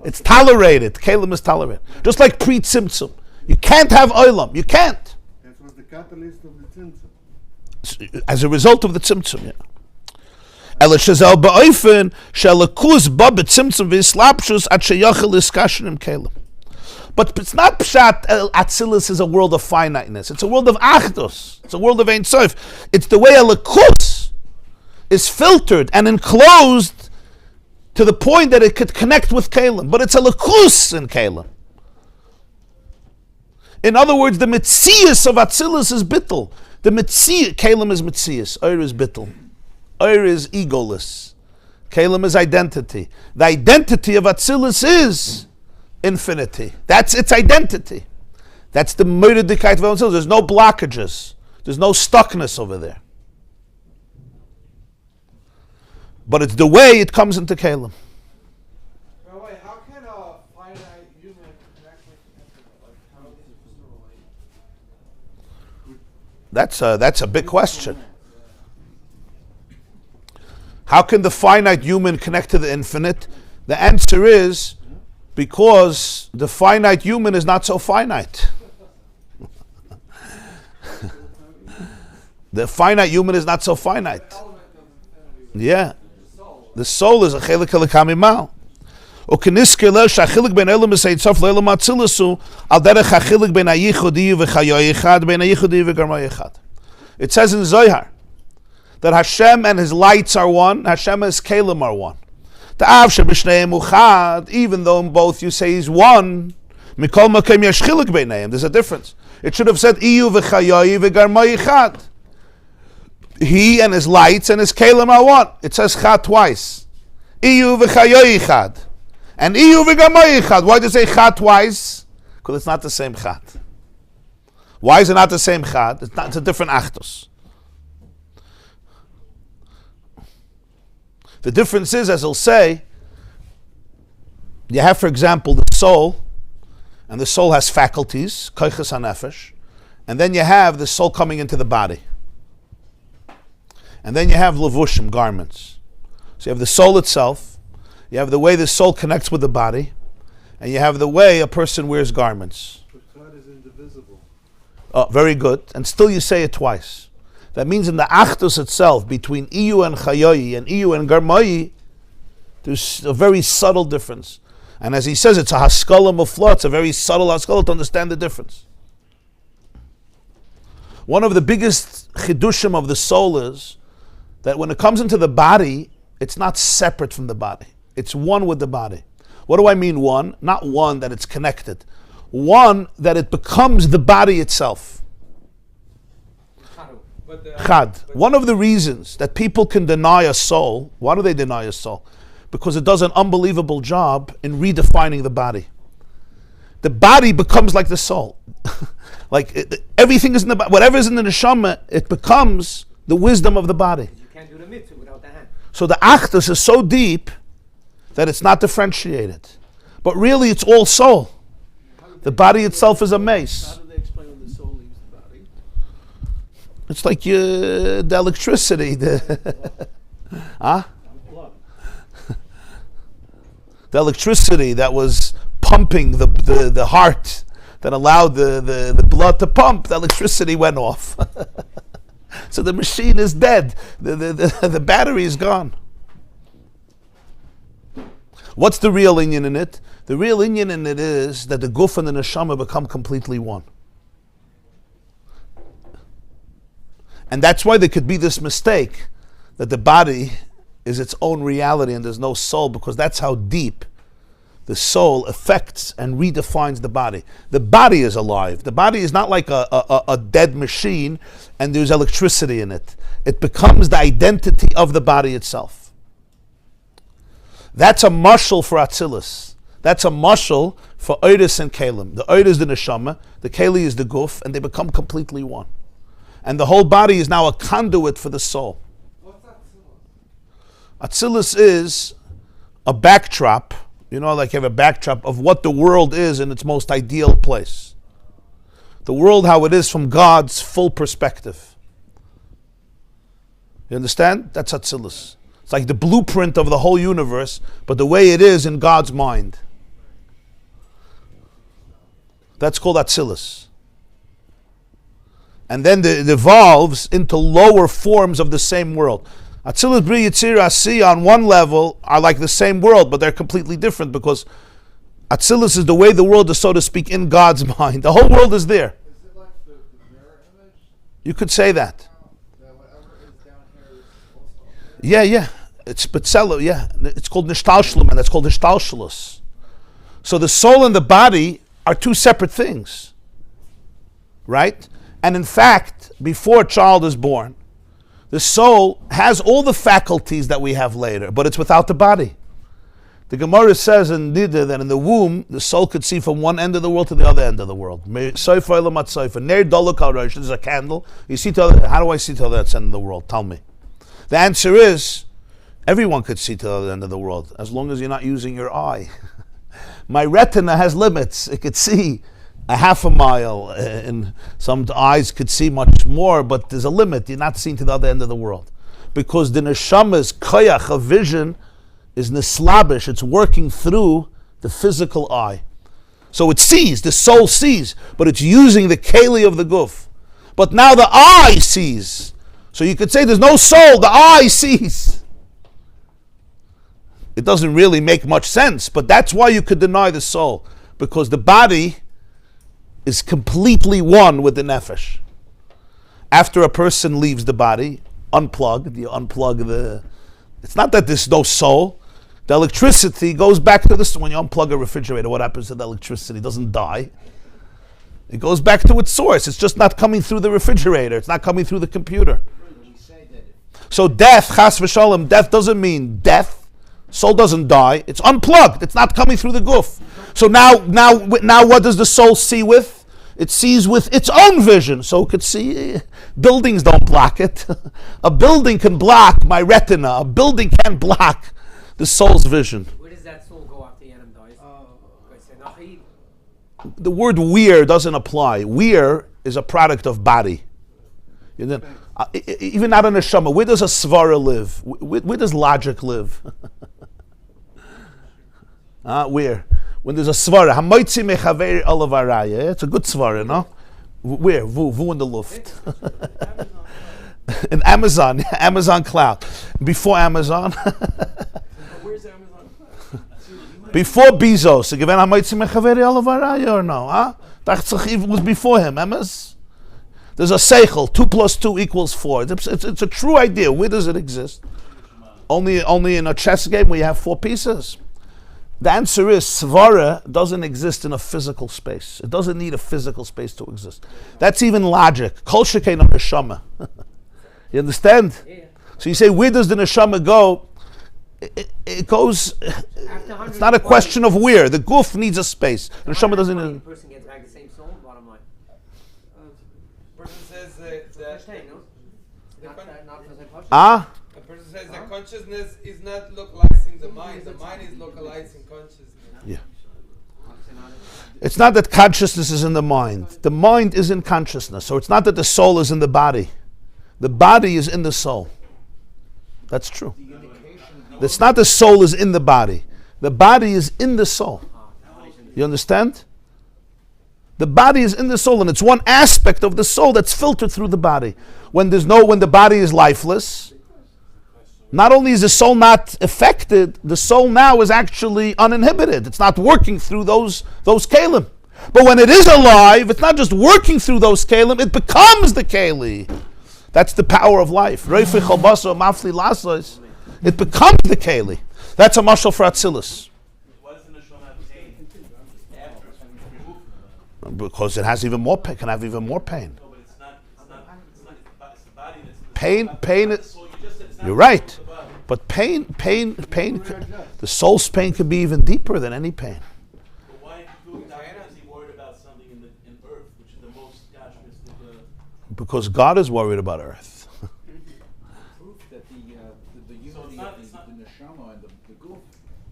It's tolerated. Kalim is tolerated. Just like pre-Tzimtzum. You can't have Olam. You can't. That was the catalyst of the Tzimtzum. As a result of the Tzimtzum, yeah. Ela shazel ba'ofen shalakuz ba b'tzimtzum v'yislapshus at sheyachel iskashenim Kalim. But it's not pshat Atzilus is a world of finiteness. It's a world of Achdus. It's a world of Ein Sof. It's the way a Lakus is filtered and enclosed to the point that it could connect with Kalim. But it's a Lakus in Kalim. In other words, the Metzias of Atzilus is Bittul. The Metzias, Kalim is Metzias. Oir is Bittul. Oir is egoless. Kalim is identity. The identity of Atzilus is infinity. That's its identity. That's the Mordecai of Atzilus. There's no blockages. There's no stuckness over there. But it's the way it comes into Kalim. Well, wait, how can a finite human connect with infinite? Like, how is it relate? That's a big question. How can the finite human connect to the infinite? The answer is because the finite human is not so finite. The finite human is not so finite. Yeah. The soul is a chelik elikamimal. Ukenisker lel shachilik ben elam esayit sof le'elam atzilusu al derech hachilik ben hayichudi v'chayoy echad ben hayichudi v'garmoy echad. It says in Zohar that Hashem and His lights are one, Hashem and His Kalim are one. Ta'av sheb'shneim uchad, even though in both you say He's one, mikol makom yesh chilik beinayim. There's a difference. It should have said iyu v'chayoy v'garmoy echad. He and His lights and His Kalim are one. It says chad twice. Iyu v'chayoy echad. And iyu v'garmoy echad. Why does it say chad twice? Because it's not the same chad. Why is it not the same chad? It's a different achtos. The difference is, as he'll say, you have, for example, the soul, and the soul has faculties, koiches hanefesh, and then you have the soul coming into the body. And then you have levushim, garments. So you have the soul itself, you have the way the soul connects with the body, and you have the way a person wears garments. But God is indivisible. Oh, very good. And still you say it twice. That means in the achdus itself, between iyu and chayoyi and iyu and garmoyi, there's a very subtle difference. And as he says, it's a haskalah mufla, it's a very subtle haskalah to understand the difference. One of the biggest chidushim of the soul is that when it comes into the body, it's not separate from the body. It's one with the body. What do I mean one? Not one that it's connected. One that it becomes the body itself. Chad. One of the reasons that people can deny a soul, why do they deny a soul? Because it does an unbelievable job in redefining the body. The body becomes like the soul. Everything is in the body. Whatever is in the neshama, it becomes the wisdom of the body. You can't do the mitzvah without the hand. So the achdus is so deep that it's not differentiated. But really it's all soul. The body itself is a mace. How do they explain when the soul leaves the body? It's like the electricity. The electricity that was pumping the heart, that allowed the blood to pump, the electricity went off. So the machine is dead. The battery is gone. What's the real inyan in it? The real inyan in it is that the guf and the neshama become completely one. And that's why there could be this mistake that the body is its own reality and there's no soul, because that's how deep the soul affects and redefines the body. The body is alive. The body is not like a dead machine and there's electricity in it. It becomes the identity of the body itself. That's a mashal for Atzilus. That's a mashal for Oiris and Kalim. The Oiris is the neshama, the Kali is the guf, and they become completely one. And the whole body is now a conduit for the soul. What's Atzilus? Atzilus is a backdrop, like you have a backdrop of what the world is in its most ideal place. The world how it is from God's full perspective. You understand? That's Atzilus. It's like the blueprint of the whole universe, but the way it is in God's mind. That's called Atzilus. And then it evolves into lower forms of the same world. Atzilus, Bri, Yitzir, Asi on one level are like the same world, but they're completely different because Atzilus is the way the world is, so to speak, in God's mind. The whole world is there. Is it like the mirror image? You could say that. That whatever is down here is also Yeah. It's Betzela, yeah. It's called Nishtalshlum, and that's called Nishtalshlus. So the soul and the body are two separate things. Right? And in fact, before a child is born, the soul has all the faculties that we have later, but it's without the body. The Gemara says in Nida that in the womb, the soul could see from one end of the world to the other end of the world. There's a candle. You see how do I see to the other end of the world? Tell me. The answer is, everyone could see to the other end of the world, as long as you're not using your eye. My retina has limits. It could see a half a mile, and some eyes could see much more, but there's a limit. You're not seeing to the other end of the world. Because the neshama's koyach of vision is nislabish. It's working through the physical eye. So it sees, the soul sees, but it's using the keli of the guf. But now the eye sees. So you could say there's no soul, the eye sees. It doesn't really make much sense, but that's why you could deny the soul. Because the body is completely one with the nefesh. After a person leaves the body, you unplug the... It's not that there's no soul. The electricity goes back to this. When you unplug a refrigerator, what happens to the electricity? It doesn't die. It goes back to its source. It's just not coming through the refrigerator. It's not coming through the computer. So death, chas v'shalom, death doesn't mean death. Soul doesn't die. It's unplugged. It's not coming through the guf. So now, what does the soul see with? It sees with its own vision. So it could see, buildings don't block it. A building can block my retina. A building can't block the soul's vision. Where does that soul go after the animal dies? The word weir doesn't apply. Weir is a product of body. Even not a neshama. Where does a svara live? Where does logic live? Where? When there's a svara, hamaitzi mechaver alavaraya. It's a good svara, no? Where? Vu in the luft. In Amazon, Amazon cloud. Before Amazon. Where's Amazon? Before Bezos. Given hamaitzi mechaver alavaraya or no? It was before him. There's a seichel. 2 + 2 = 4. It's a true idea. Where does it exist? Only in a chess game where you have 4 pieces. The answer is svara doesn't exist in a physical space. It doesn't need a physical space to exist. That's even logic. Kol shekein neshama. You understand? Yeah. So you say, where does the neshama go? It goes. It's not a question of where. The guf needs a space. The neshama doesn't. The person gets back the same soul. Bottom line. person says that A person says that consciousness is not localizing the mind is localizing consciousness. Yeah. It's not that consciousness is in the mind. The mind is in consciousness. So it's not that the soul is in the body. The body is in the soul. That's true. It's not the soul is in the body. The body is in the soul. You understand? The body is in the soul, and it's one aspect of the soul that's filtered through the body. When the body is lifeless, not only is the soul not affected, the soul now is actually uninhibited. It's not working through those kalim. But when it is alive, it's not just working through those kalim, it becomes the keli. That's the power of life. It becomes the keli. That's a mashal for Atzilus. Because it has even more pain, can have even more pain. No, but it's the body that's Pain. You're right. But pain, the soul's pain could be even deeper than any pain. But why is he worried about something in earth, which is the most gashmistic? Because God is worried about earth. Proof that the unity of the neshama and the goof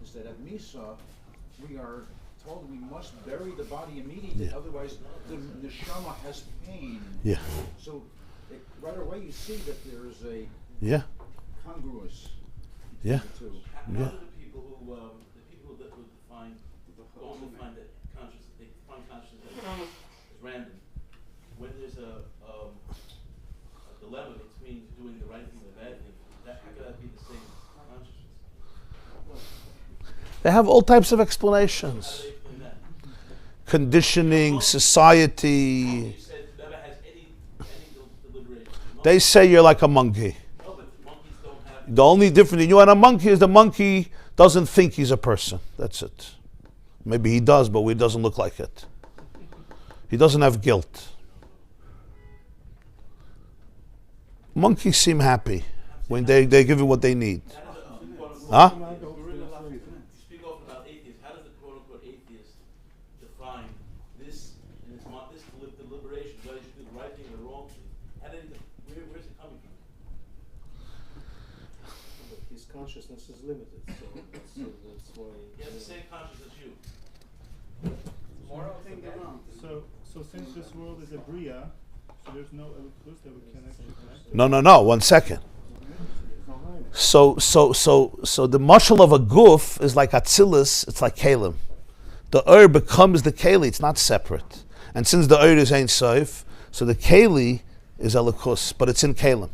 is that at Misa we are told we must bury the body immediately, otherwise the neshama has pain. Yeah. So right away you see that there is a congruous. Yeah. How do the people who define that consciousness, they define consciousness as random. When there's a dilemma between doing the right thing and the bad thing, how could that be the same consciousness? They have all types of explanations. How do they explain that? Conditioning, society. You said never has any deliberation. They say you're like a monkey. No, but monkeys don't have. The only difference in you and a monkey is the monkey doesn't think he's a person. That's it. Maybe he does, but it doesn't look like it. He doesn't have guilt. Monkeys seem happy when they give him what they need. Huh? You speak often about atheists. How does the quote-unquote atheist define this deliberation, whether you should do the right thing or the wrong thing? Where's it coming from? But his consciousness is limited, so that's why. He has the same consciousness as you. Moral thing that So since this world is a bria, so there's no elukus that we can actually connect. No. 1 second. So the mashal of a guf is like atzilus. It's like kalim. The becomes the keli. It's not separate. And since the is Ein Sof, so the keli is elukus, but it's in kalim.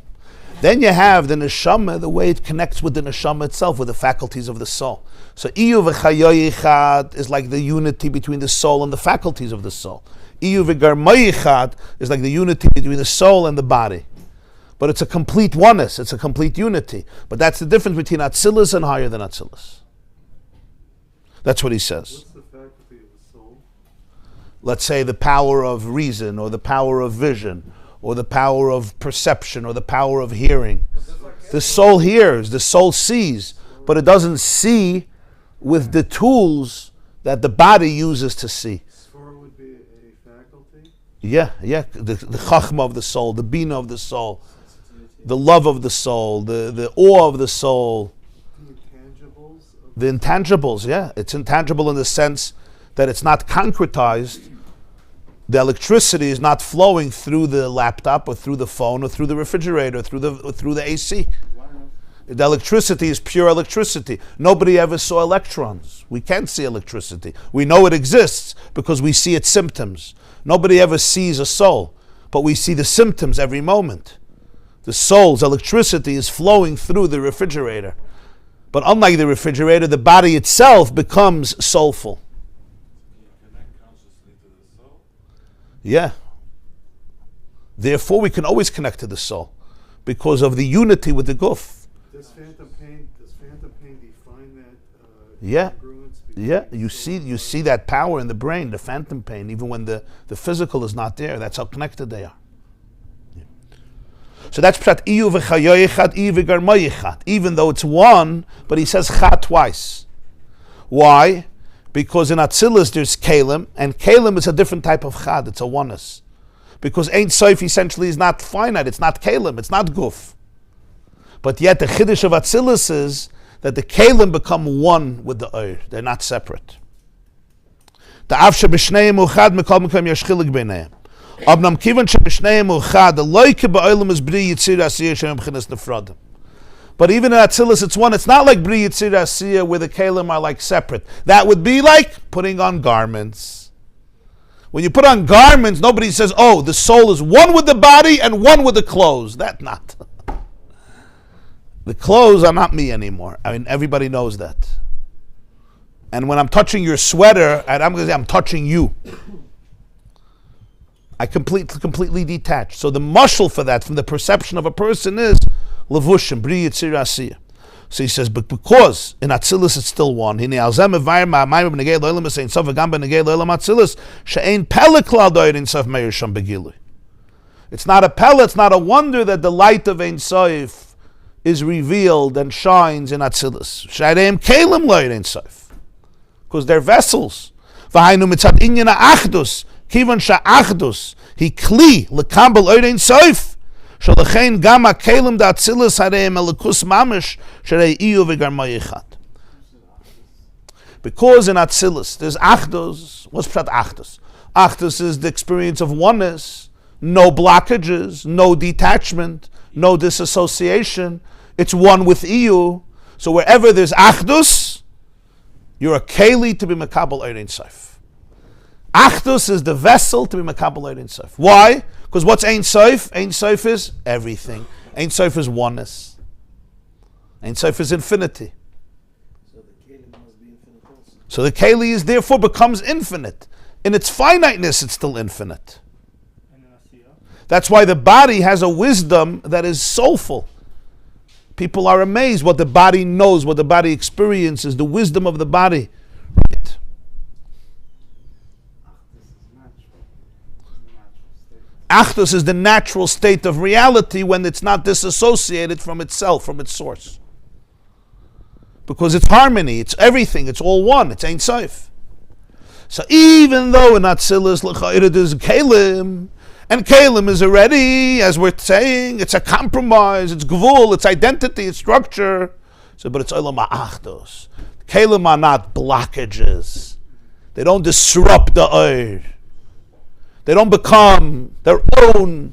Then you have the neshama, the way it connects with the neshama itself, with the faculties of the soul. So iyu v'chayoyichad is like the unity between the soul and the faculties of the soul. Iyu v'garmayichad is like the unity between the soul and the body. But it's a complete oneness, it's a complete unity. But that's the difference between Atzilus and higher than Atzilus. That's what he says. What's the faculty of the soul? Let's say the power of reason, or the power of vision, or the power of perception, or the power of hearing. The soul hears, the soul sees, but it doesn't see with the tools that the body uses to see. Sfor would be a faculty? Yeah, the chachma of the soul, the bina of the soul, the love of the soul, the awe of the soul. The intangibles, yeah. It's intangible in the sense that it's not concretized. The electricity is not flowing through the laptop or through the phone or through the refrigerator or through the AC. The electricity is pure electricity. Nobody ever saw electrons. We can't see electricity. We know it exists because we see its symptoms. Nobody ever sees a soul, but we see the symptoms every moment. The soul's electricity is flowing through the refrigerator. But unlike the refrigerator, the body itself becomes soulful. Yeah. Therefore, we can always connect to the soul because of the unity with the guf. Does phantom pain define that? Yeah. You see that power in the brain, the phantom pain, even when the physical is not there. That's how connected they are. Yeah. So that's pshat iyu v'chayoyichad, iyu v'garmoyichad. Even though it's one, but he says chat twice. Why? Because in Atzilus there's Kalim, and Kalim is a different type of Chad, it's a oneness. Because Ein Sof essentially is not finite, it's not Kalim, it's not Guf. But yet the Chiddush of Atzilus is that the Kalim become one with the Oir, they're not separate. The Avshe b'shneim uchad mikol mekom yesh chilik b'neihem. Abnam kivan she b'shneim uchad, the loike ba'olam is bri yitzir asiyah shem b'chinas nefradim. But even in Atzilus, it's one. It's not like Bri Yitzir Asiyah where the Kalim are like separate. That would be like putting on garments. When you put on garments, nobody says, oh, the soul is one with the body and one with the clothes. That's not. The clothes are not me anymore. I mean, everybody knows that. And when I'm touching your sweater, and I'm going to say, I'm touching you. I completely detached. So the mashal for that, from the perception of a person is, Levushim, Bri Yitzir Asiyah. So he says, but because in Atzilus it's still one, it's not a pella, it's not a wonder that the light of Ein Sof is revealed and shines in Atzilus. Shareim Kalim Lo Ein Sof. Because they're vessels. V'hainu mitzad inyan ha'achdus, kivan sha'achdus, hi kli lekambel Ein Sof, shalachein gam ha'kelim da'atzilus hareim elikus mamish, sharei iyu v'garmai echad. Because in Atzilus there's achdus. What's pshat achdus? Achdus is the experience of oneness, no blockages, no detachment, no disassociation. It's one with iyu. So wherever there's achdus, you're a keli to be mekabel Ein Sof. Achdus is the vessel to be mekabel Ein Sof. Why? Because what's Ein Sof? Ein Sof is everything. Ein Sof is oneness. Ein Sof is infinity. So the keli is therefore becomes infinite. In its finiteness, it's still infinite. That's why the body has a wisdom that is soulful. People are amazed what the body knows, what the body experiences, the wisdom of the body. Right. Achdus is the natural state of reality when it's not disassociated from itself, from its source. Because it's harmony, it's everything, it's all one, it's Ein Sof. So even though in Atzilus l'chayra there's Kalim, and Kalim is already, as we're saying, it's a compromise, it's gvul, it's identity, it's structure. So, but it's olam ha'achdus. Kalim are not blockages. They don't disrupt the oir. They don't become their own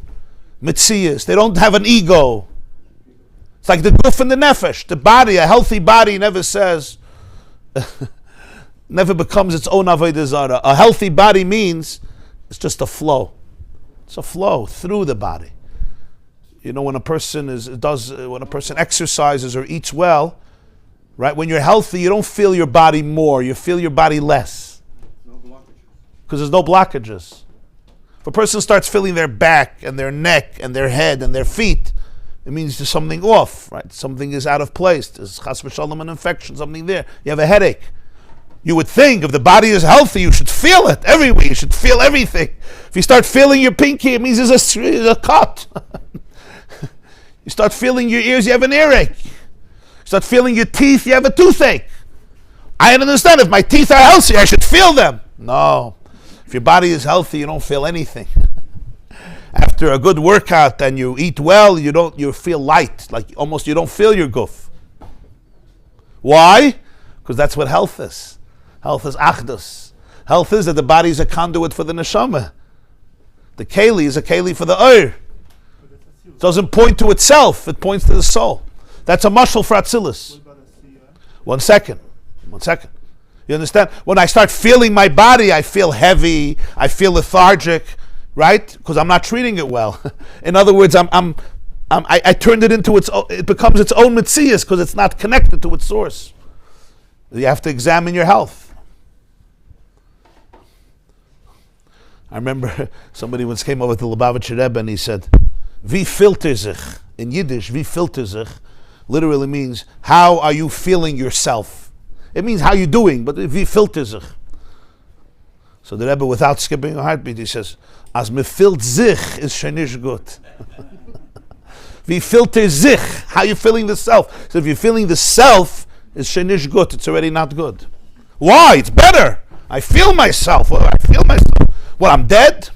mitzias. They don't have an ego. It's like the guf and the nefesh. The body, a healthy body never says, never becomes its own avodah zarah. A healthy body means it's just a flow. It's a flow through the body. You know, when a person exercises or eats well, right? When you're healthy, you don't feel your body more. You feel your body less. Because there's no blockages. If a person starts feeling their back and their neck and their head and their feet, it means there's something off, right? Something is out of place. There's chas v'shalom, an infection, something there. You have a headache. You would think if the body is healthy, you should feel it everywhere. You should feel everything. If you start feeling your pinky, it means there's a cut. You start feeling your ears, you have an earache. You start feeling your teeth, you have a toothache. I understand. If my teeth are healthy, I should feel them. No. If your body is healthy, you don't feel anything. After a good workout and you eat well, you feel light, like almost you don't feel your guf. Why? Because that's what health is. Health is achdus. Health is that the body is a conduit for the neshama. The keli is a keli for the oir. It doesn't point to itself, it points to the soul. That's a mashal for Atzilus. One second. You understand? When I start feeling my body, I feel heavy, I feel lethargic, right? Because I'm not treating it well. In other words, I turned it into it becomes its own mitzias because it's not connected to its source. You have to examine your health. I remember somebody once came over to Lubavitcher Rebbe and he said, "Wie fühlt sich?" In Yiddish, "Wie fühlt sich?" literally means, how are you feeling yourself? It means how you doing, but "Wie fühlt sich?" So the Rebbe, without skipping a heartbeat, he says, "As me fühlt sich is schon nicht gut." Wie fühlt sich? How you feeling the self? So if you're feeling the self, it's schon nicht gut. It's already not good. Why? It's better. I feel myself. Well, I feel myself. Well, I'm dead.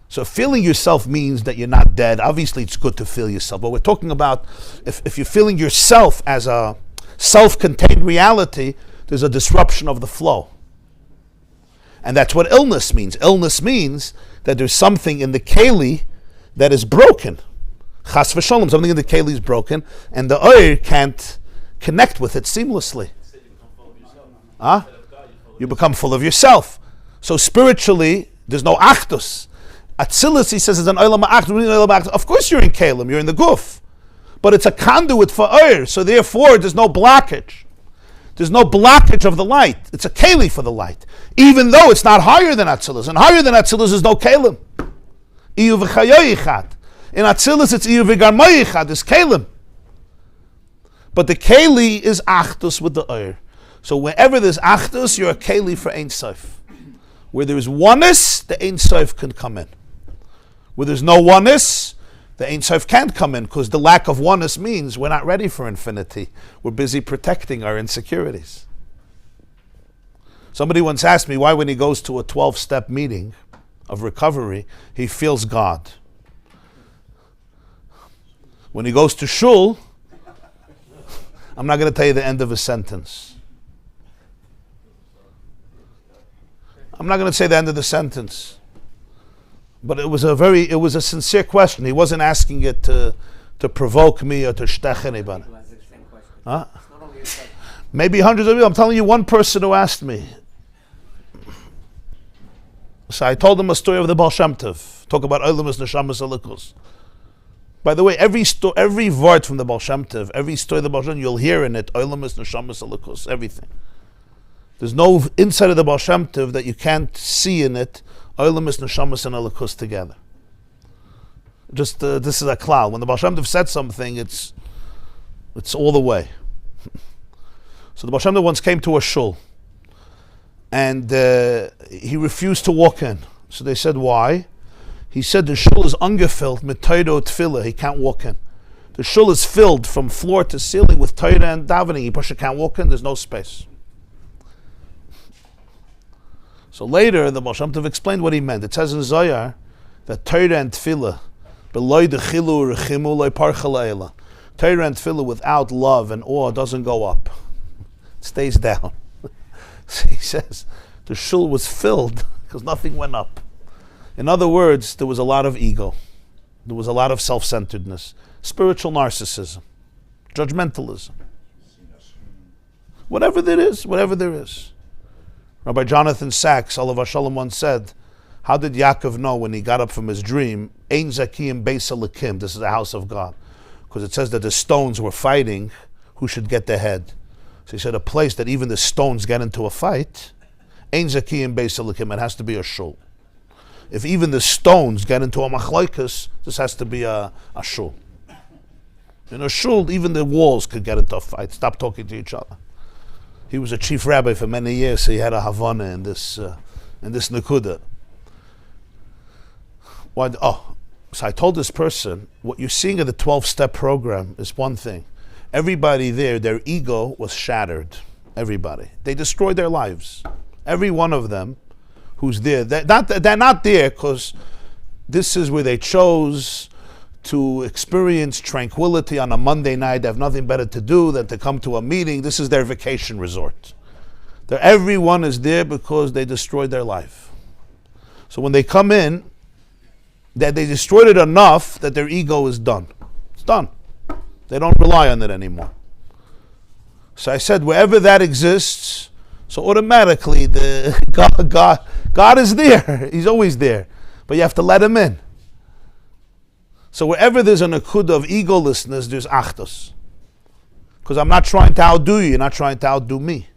So feeling yourself means that you're not dead. Obviously, it's good to feel yourself. But we're talking about if you're feeling yourself as a self-contained reality, there's a disruption of the flow. And that's what illness means. Illness means that there's something in the keli that is broken. Chas v'shalom, something in the keli is broken, and the oir can't connect with it seamlessly. You become full of yourself. So spiritually, there's no achdus. Atzilus, he says, is an olam ha'achdus. Of course you're in kelim, you're in the guf. But it's a conduit for oir, so therefore there's no blockage. There's no blockage of the light. It's a keli for the light. Even though it's not higher than Atzilus. And higher than Atzilus is no kelim. Iyu v'chayoyichad. In Atzilus it's iyu v'garmoyichad, it's kelim. But the keli is achdus with the oir. So wherever there's achdus, you're a keli for Ein Sof. Where there is oneness, the Ein Sof can come in. Where there's no oneness, the Ein Sof can't come in because the lack of oneness means we're not ready for infinity. We're busy protecting our insecurities. Somebody once asked me why when he goes to a 12-step meeting of recovery, he feels God. When he goes to shul, I'm not going to tell you the end of his sentence. I'm not going to say the end of the sentence. But it was a sincere question. He wasn't asking it to provoke me or to shtech anybody. Huh? Maybe hundreds of people. I'm telling you one person who asked me. So I told him a story of the Baal Shem Tov. Talk about Olamus Neshamas Elikus. By the way, every word from the Baal Shem Tov, every story of the Baal Shem Tov, you'll hear in it Olamus Neshamas Elikus, everything. There's no inside of the Baal Shem Tov that you can't see in it Olamus Neshamas and Elikus together. Just this is a klal. When the Baal Shem Tov said something, it's all the way. So the Baal Shem Tov once came to a shul, and he refused to walk in. So they said, why? He said the shul is ungefilled mit Torah tefillah. He can't walk in. The shul is filled from floor to ceiling with Torah and davening. He pusha can't walk in. There's no space. So later, the Baal Shem Tov explained what he meant. It says in Zohar that Torah and tefillah, beloy dechilu rechimu loy parcha le'ela. Torah and tefillah without love and awe doesn't go up. It stays down. So he says the shul was filled because nothing went up. In other words, there was a lot of ego. There was a lot of self-centeredness, spiritual narcissism, judgmentalism. Whatever there is. Rabbi Jonathan Sachs, Olav Shalom, once said, how did Yaakov know when he got up from his dream, Ein Zakim Beis Elikim, this is the house of God? Because it says that the stones were fighting who should get the head. So he said, a place that even the stones get into a fight, Ein Zakim Beis Elikim, it has to be a shul. If even the stones get into a machlokes, this has to be a shul. In a shul, even the walls could get into a fight, stop talking to each other. He was a chief rabbi for many years, so he had a Havana in this Nakuda. So I told this person, what you're seeing in the 12-step program is one thing. Everybody there, their ego was shattered. Everybody. They destroyed their lives. Every one of them who's there. They're not there because this is where they chose to experience tranquility on a Monday night. They have nothing better to do than to come to a meeting. This is their vacation resort. Everyone is there because they destroyed their life. So when they come in, that they destroyed it enough that their ego is done. It's done. They don't rely on it anymore. So I said, wherever that exists, so automatically the God is there. He's always there. But you have to let him in. So wherever there's an akudah of egolessness, there's achdus. Because I'm not trying to outdo you, you're not trying to outdo me.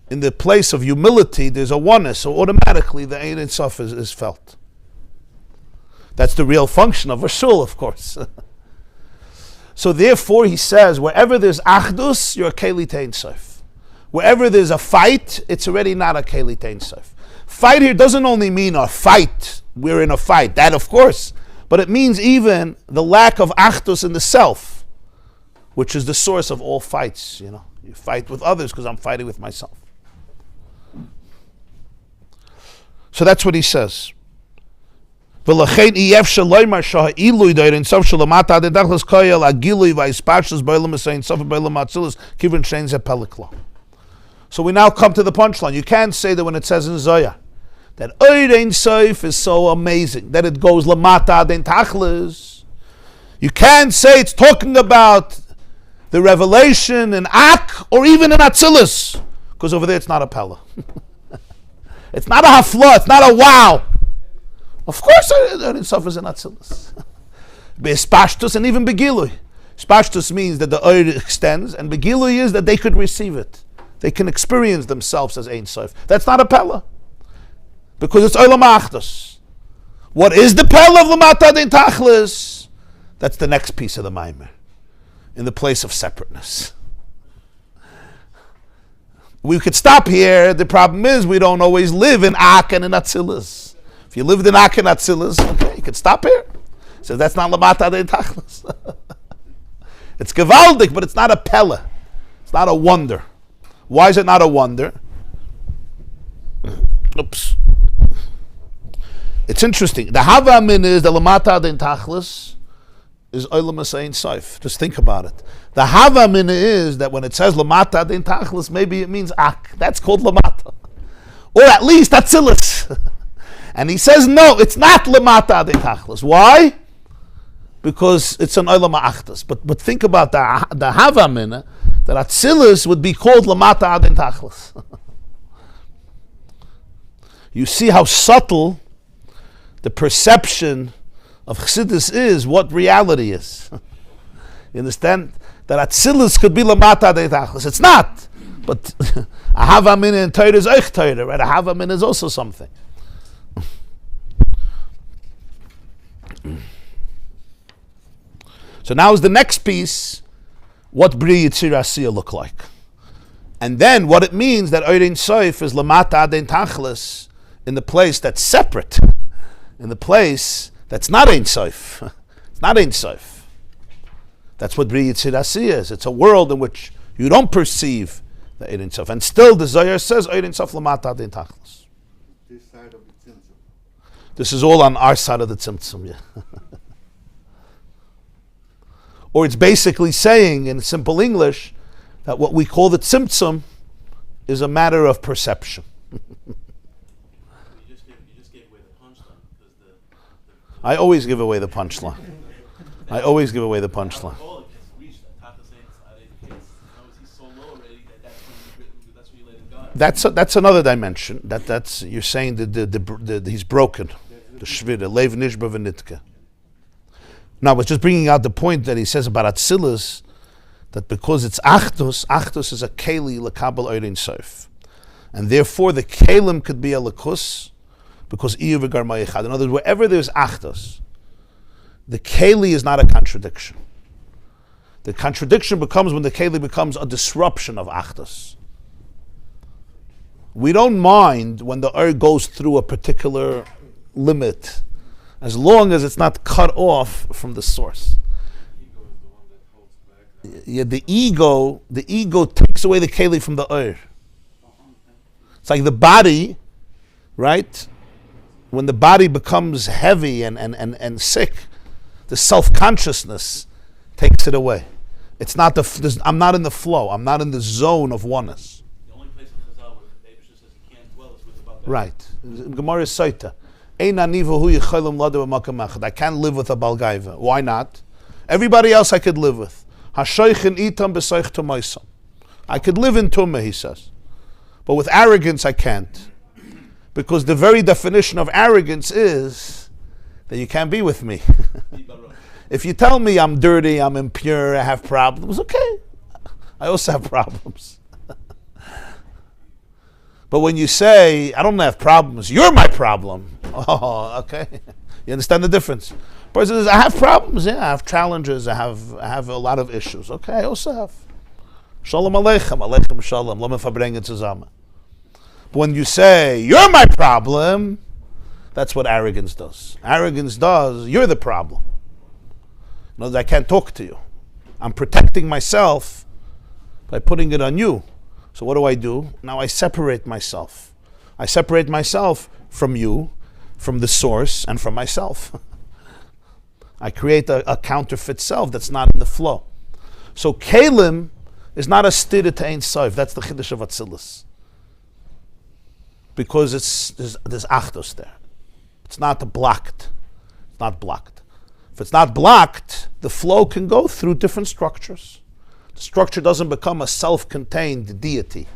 In the place of humility, there's a oneness, so automatically the Ein Sof is felt. That's the real function of a shul, of course. So therefore, he says, wherever there's achdus, you're a keli Ein Sof. Wherever there's a fight, it's already not a keli Ein Sof. Fight here doesn't only mean a fight, we're in a fight, that of course, but it means even the lack of achdus in the self, which is the source of all fights. You fight with others because I'm fighting with myself. So that's what he says. So we now come to the punchline. You can't say that when it says in Zohar that Ein Sof is so amazing, that it goes lamata den tachlis. You can't say it's talking about the revelation in Ak or even in Atzilus, because over there it's not a Pella. It's not a hafla, it's not a wow. Of course Ein Sof is in Atzilus. Be'espashtus and even begilui. Spashtus means that the oir extends, and begilui is that they could receive it. They can experience themselves as Ein Sof. That's not a Pella, because it's Olam Achdus. What is the Pella of Lamata Den Tachlis? That's the next piece of the Maamer, in the place of separateness. We could stop here. The problem is we don't always live in Ak and in Atzilus. If you lived in Ak and Atzilus, okay, you could stop here. So that's not lamata dein tachlis. It's gewaldig, but it's not a pelle. It's not a wonder. Why is it not a wonder? Oops. It's interesting. The hava min is the lamata dein tachlis is olam ein sof. Just think about it. The hava min is that when it says lamata dein tachlis, maybe it means ak. That's called lamata, or at least atzilus. And he says no, it's not lamata dein tachlis. Why? Because it's an olam achtas. But think about the hava min that atzilus would be called lamata dein tachlis. You see how subtle the perception of Chassidus is, what reality is. You understand? That Atzilus could be Lamata Dein Tachlis. It's not. But a Havamin in Torah is Eich Torah, right? A Havamin is also something. So now is the next piece, what Bri Yitzir Asiyah look like. And then what it means that Oirin Soif is Lamata Dein Tachlis in the place that's separate. In the place that's not Ein Sof. It's not Ein Sof. That's what Bri Yitzir Asiyah is. It's a world in which you don't perceive the Ein Sof. And still the Zohar says Ein Sof Lamata Dein Tachlis. This side of the Tzimtzum. This is all on our side of the Tzimtzum, yeah. Or it's basically saying in simple English that what we call the Tzimtzum is a matter of perception. I always give away the punchline. I always give away the punchline. That's another dimension. That's you're saying that he's broken. The shvira leiv nishba v'nitke. Now, we're just bringing out the point that he says about Atzilus, that because it's Achdus is a keli lekabel oirin sof, and therefore the kelim could be a lekus. Because in other words, wherever there's Achdus, the Keli is not a contradiction. The contradiction becomes when the Keli becomes a disruption of Achdus. We don't mind when the Ur goes through a particular limit, as long as it's not cut off from the source. Yeah, the ego takes away the Keli from the Ur. It's like the body, right? When the body becomes heavy and sick, the self-consciousness takes it away. It's not I'm not in the flow. I'm not in the zone of oneness. The only place in Chazal where the Abishah says you can't dwell is with the Baal. Right. Gemara is Saita. I can't live with a Balgaiva. Why not? Everybody else I could live with. I could live in Tumah, he says. But with arrogance I can't. Because the very definition of arrogance is that you can't be with me. If you tell me I'm dirty, I'm impure, I have problems, okay. I also have problems. But when you say, I don't have problems, you're my problem. Oh, okay. You understand the difference? Person says, I have problems, yeah, I have challenges, I have a lot of issues. Okay, I also have. Shalom aleichem, aleichem shalom, lo mefarbrengen zusammen. When you say, you're my problem, that's what arrogance does. Arrogance does, you're the problem. In other words, I can't talk to you. I'm protecting myself by putting it on you. So what do? Now I separate myself. I separate myself from you, from the source, and from myself. I create a counterfeit self that's not in the flow. So Kalim is not a stira to Ein Sof. That's the Chiddush of Atzilus. Because there's Achdus there. It's not blocked. It's not blocked. If it's not blocked, the flow can go through different structures. The structure doesn't become a self-contained deity.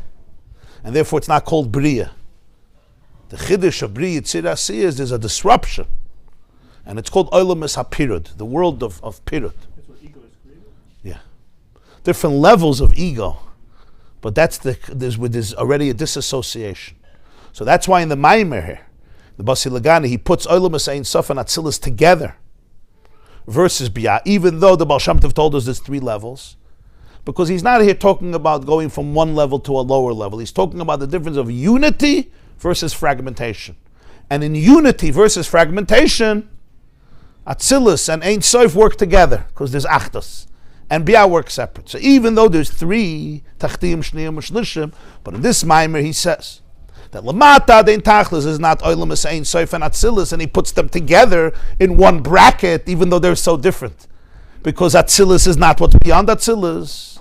And therefore it's not called Bria. The Chiddush of Bri Yitzir Asiyah is there's a disruption. And it's called Olam Es HaPirud, the world of Pirud. That's where ego is created? Yeah. Different levels of ego. But there's already a disassociation. So that's why in the Maamer here, the Basi Legani, he puts Olam Es Ein Sof and Atzilus together versus Biyah, even though the Baal Shem Tov told us there's 3 levels. Because he's not here talking about going from one level to a lower level. He's talking about the difference of unity versus fragmentation. And in unity versus fragmentation, Atzilus and Ein Sof work together because there's Achdus. And Bia work separate. So even though there's three Tachtim, Shniyim, Shlishim, but in this Maamer he says that Lamata Dein Tachlis is not Olam as Ein Sof and Atzilus, and he puts them together in one bracket even though they're so different. Because Atzilus is not what's beyond Atzilus.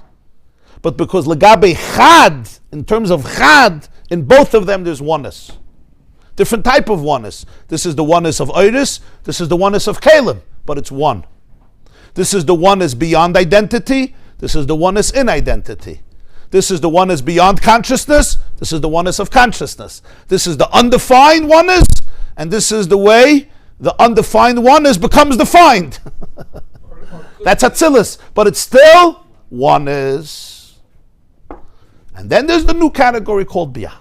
But because Legabe Chad, in terms of Chad, in both of them there's oneness. Different type of oneness. This is the oneness of Oiris, this is the oneness of Kalim, but it's one. This is the oneness beyond identity, this is the oneness in identity. This is the oneness beyond consciousness, this is the oneness of consciousness. This is the undefined oneness, and this is the way the undefined oneness becomes defined. That's Atzilus, but it's still oneness. And then there's the new category called Bia.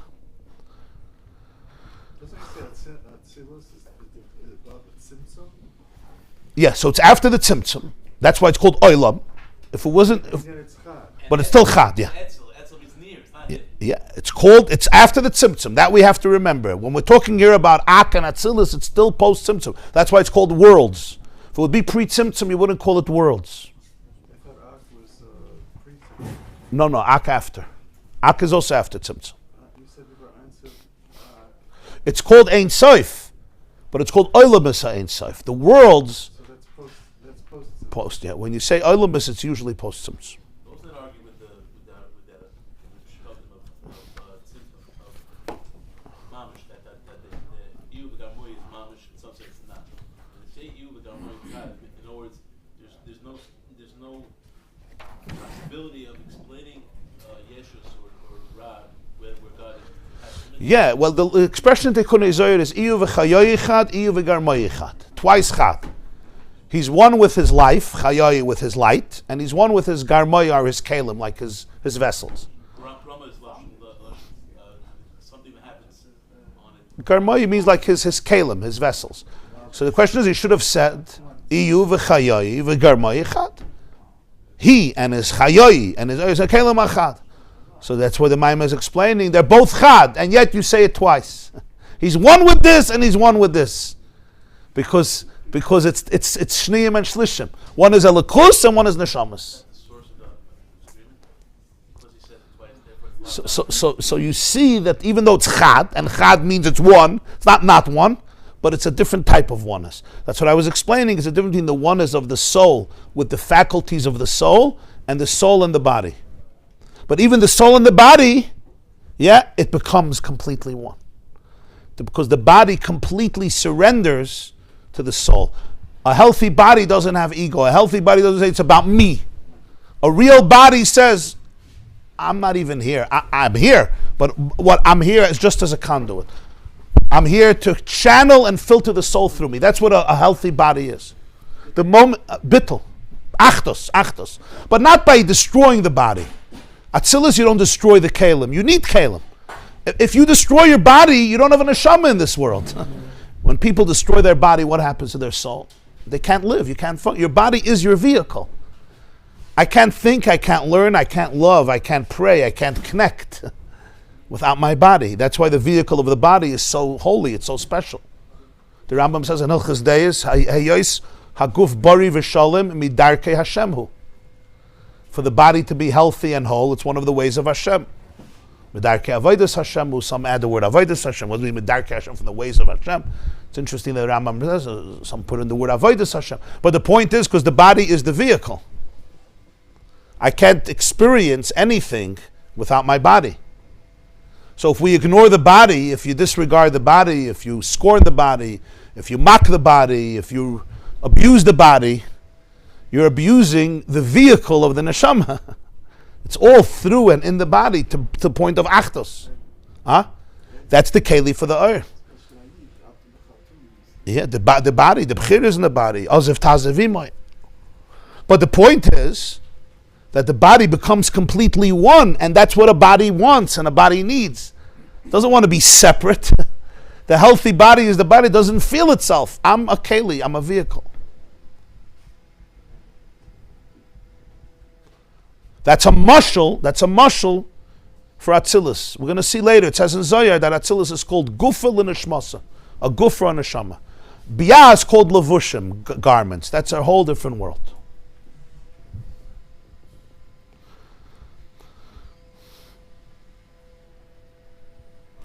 Yeah, so it's after the Tzimtzum. That's why it's called Oilam. If it wasn't, but it's still Chad. Yeah, yeah. It's after the Tzimtzum. That we have to remember. When we're talking here about Ak and Atzilus, it's still post Tzimtzum. That's why it's called worlds. If it would be pre-Tzimtzum, you wouldn't call it worlds. I thought Ak was pre-Tzimtzum. No, Ak after. Ak is also after Tzimtzum. You said you were Ein Sof. It's called Ein Sof, but it's called Oilamus Ein Sof. The worlds. So that's post. Post, yeah. When you say Oilamus, it's usually post Tzimtzum. Those that argue with the shkabim of mamish that the iu v'garmoy is mamish in some sense not. When they say iu v'garmoy is not, in other words, there's no possibility of explaining Yeshus or Rab where God is. Yeah, well, the expression Tikkun Zohar is iu v'chayoy echad, iu v'garmoy echad. Twice chad. He's one with his life, chayoy with his light, and he's one with his garmoy or his kalim, like his vessels. Rama is something that happens on it. Garmoy means like his kalim, his vessels. So the question is, he should have said iu v'chayoy v'garmoy echad. He and his chayoy and his kalim achad. So that's what the Maamer is explaining. They're both chad, and yet you say it twice. He's one with this and he's one with this, because it's shniyim and shlishim. One is elikus and one is neshamas. So you see that even though it's chad, and chad means it's one, it's not one, but it's a different type of oneness. That's what I was explaining. It's a difference between the oneness of the soul with the faculties of the soul and the soul and the body. But even the soul and the body, yeah, it becomes completely one. Because the body completely surrenders to the soul. A healthy body doesn't have ego. A healthy body doesn't say it's about me. A real body says, I'm not even here. I'm here, but what I'm here is just as a conduit. I'm here to channel and filter the soul through me. That's what a healthy body is. The moment, bittul, achtos, but not by destroying the body. Atzilus, you don't destroy the kalim. You need kalim. If you destroy your body, you don't have a neshama in this world. When people destroy their body, what happens to their soul? They can't live. You can't function. Your body is your vehicle. I can't think, I can't learn, I can't love, I can't pray, I can't connect without my body. That's why the vehicle of the body is so holy, it's so special. The Rambam says in Hilchos Deis, Hayos haguf bari v'shalom midarkei Hashemhu. For the body to be healthy and whole, it's one of the ways of Hashem. Midarkei avodas Hashemhu, some add the word avodas Hashem. What do we mean midarkei Hashem, from the ways of Hashem? It's interesting that the Rambam says, some put in the word avodas Hashem. But the point is, because the body is the vehicle. I can't experience anything without my body. So if we ignore the body, if you disregard the body, if you scorn the body, if you mock the body, if you abuse the body, you're abusing the vehicle of the neshama. It's all through and in the body to the point of achtos. Huh? That's the keli for the earth. Yeah, the body, the bchir is in the body. But the point is that the body becomes completely one, and that's what a body wants and a body needs. It doesn't want to be separate. The healthy body is the body doesn't feel itself. I'm a keli, I'm a vehicle. That's a mashal for Atzilus. We're going to see later, it says in Zohar that Atzilus is called Gufa l'nishmasa, a Gufra neshama. Biyah is called levushim, garments. That's a whole different world.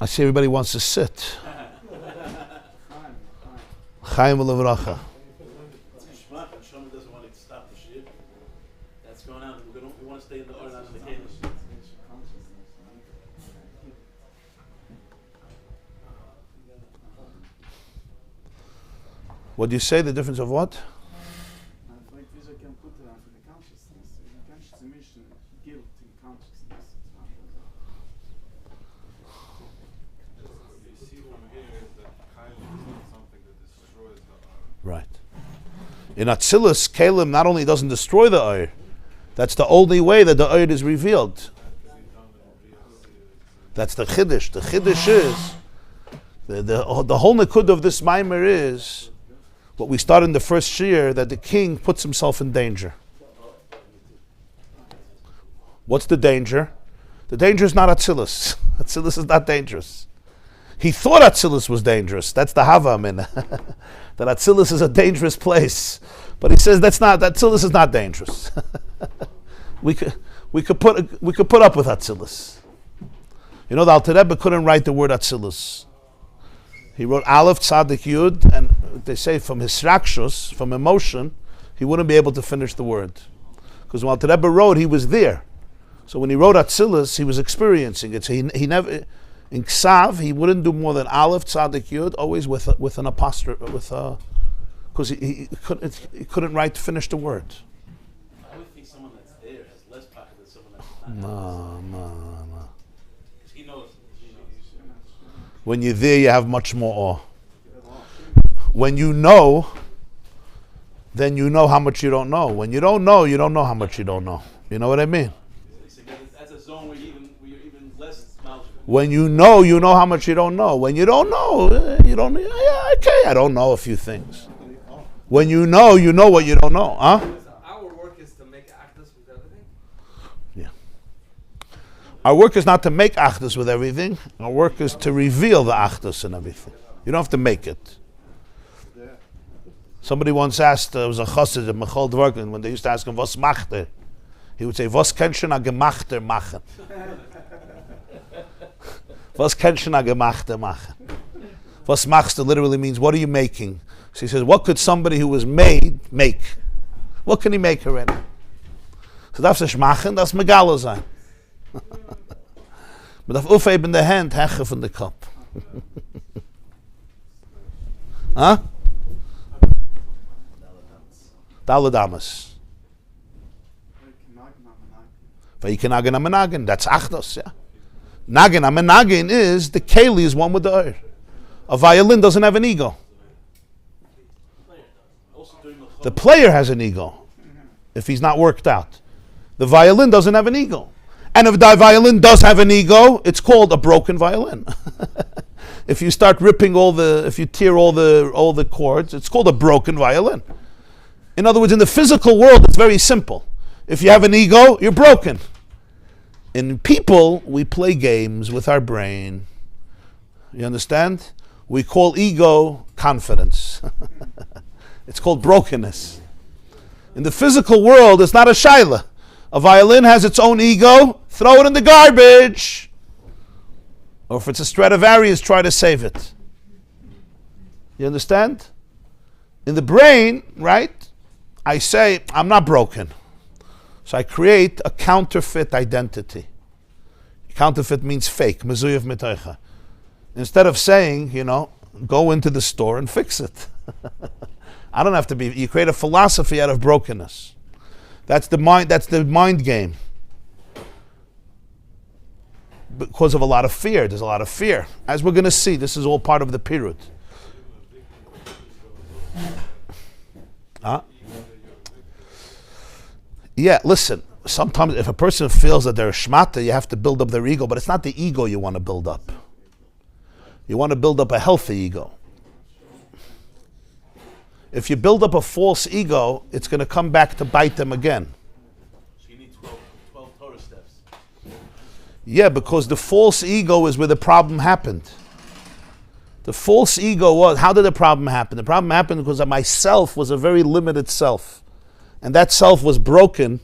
I see everybody wants to sit. Chaim L'Vracha. Shlomo doesn't want to stop the shir. That's going on. We want to stay in the order, not in the Kalim. What do you say? The difference of what? Right. In Atzilus, Kalim not only doesn't destroy the Ohr, that's the only way that the Ohr is revealed. That's the Chiddush. The Chiddush is, the whole Nikud of this Maamer is, what we start in the first shir, that the king puts himself in danger. What's the danger? The danger is not Atzilus. Atzilus is not dangerous. He thought Atzilus was dangerous. That's the Hava Min. That Atzilus is a dangerous place. But he says that Atzilus is not dangerous. we could put up with Atzilus. You know, the Alter Rebbe couldn't write the word Atzilus. He wrote Aleph, Tzadik, Yud, and they say from his rakshus, from emotion, he wouldn't be able to finish the word. Because when Alter Rebbe wrote, he was there. So when he wrote Atzilus, he was experiencing it. So he never, in Ksav, he wouldn't do more than Aleph, Tzadik, Yud, always with an apostrophe, because he couldn't finish the word. I would think someone that's there has less power than someone that's not. No. He knows. When you're there, you have much more awe. When you know, then you know how much you don't know. When you don't know how much you don't know. You know what I mean? That's a zone where you're even less knowledgeable. When you know how much you don't know. When you don't know, you don't know. Yeah, okay, I don't know a few things. When you know what you don't know. Huh? Our work is to make actus with everything? Yeah. Our work is not to make achdus with everything. Our work is to reveal the achdus and everything. You don't have to make it. Somebody once asked, it was a Chassid, Michal Dvorkin, when they used to ask him, was macht er? He would say, was kennst a gemachter machen? Was kennst a gemachter machen? Was machst du literally means, what are you making? So he says, what could somebody who was made make? What can he make already? So darfst du machen, das megalo sein. Man darf aufheben die Hand, heche von der Kopf. Huh? Daladamas. Vayikanagan amenagin. That's achdos, yeah. Nagin amenagin is, the keli is one with the Ohr. A violin doesn't have an ego. The player has an ego, if he's not worked out. The violin doesn't have an ego. And if the violin does have an ego, it's called a broken violin. If you start ripping if you tear all the chords, it's called a broken violin. In other words, in the physical world, it's very simple. If you have an ego, you're broken. In people, we play games with our brain. You understand? We call ego confidence. It's called brokenness. In the physical world, it's not a shaila. A violin has its own ego, throw it in the garbage. Or if it's a Stradivarius, try to save it. You understand? In the brain, right, I say, I'm not broken. So I create a counterfeit identity. Counterfeit means fake. Mezuyev mitoicha. Instead of saying, go into the store and fix it. I don't have to be. You create a philosophy out of brokenness. That's the mind game. Because of a lot of fear. There's a lot of fear. As we're going to see, this is all part of the pirut. Huh? Yeah, listen. Sometimes if a person feels that they're a shmata, you have to build up their ego, but it's not the ego you want to build up. You want to build up a healthy ego. If you build up a false ego, it's going to come back to bite them again. So you need 12 Torah steps. Yeah, because the false ego is where the problem happened. The false ego was, how did the problem happen? The problem happened because my self was a very limited self. And that self was broken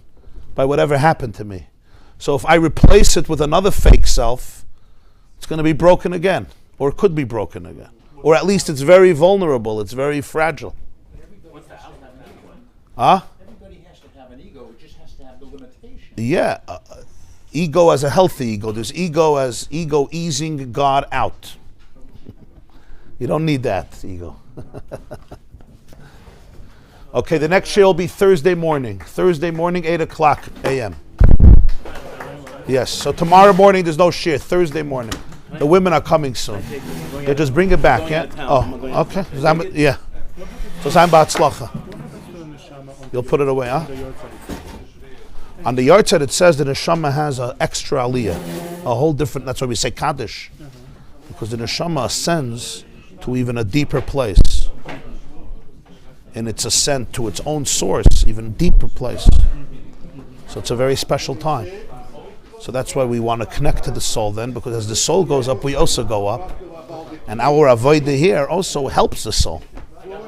by whatever happened to me. So if I replace it with another fake self, it's going to be broken again. Or it could be broken again. Or at least it's very vulnerable, it's very fragile. Huh? Everybody has to have an ego, it just has to have the limitation. Yeah. Ego as a healthy ego. There's ego as ego easing God out. You don't need that ego. Okay, the next share will be Thursday morning. Thursday morning, 8 o'clock a.m. Yes, so tomorrow morning there's no share. Thursday morning. The women are coming soon. Yeah, just bring it back, yeah? Oh, okay. Yeah. So Zayn Ba'atzlacha. You'll put it away, huh? On the yard side it says that the neshama has an extra aliyah. A whole different, that's why we say Kaddish. Because the neshama ascends to even a deeper place. In its ascent to its own source, even deeper place. So it's a very special time. So that's why we want to connect to the soul then, because as the soul goes up, we also go up. And our avodah here also helps the soul.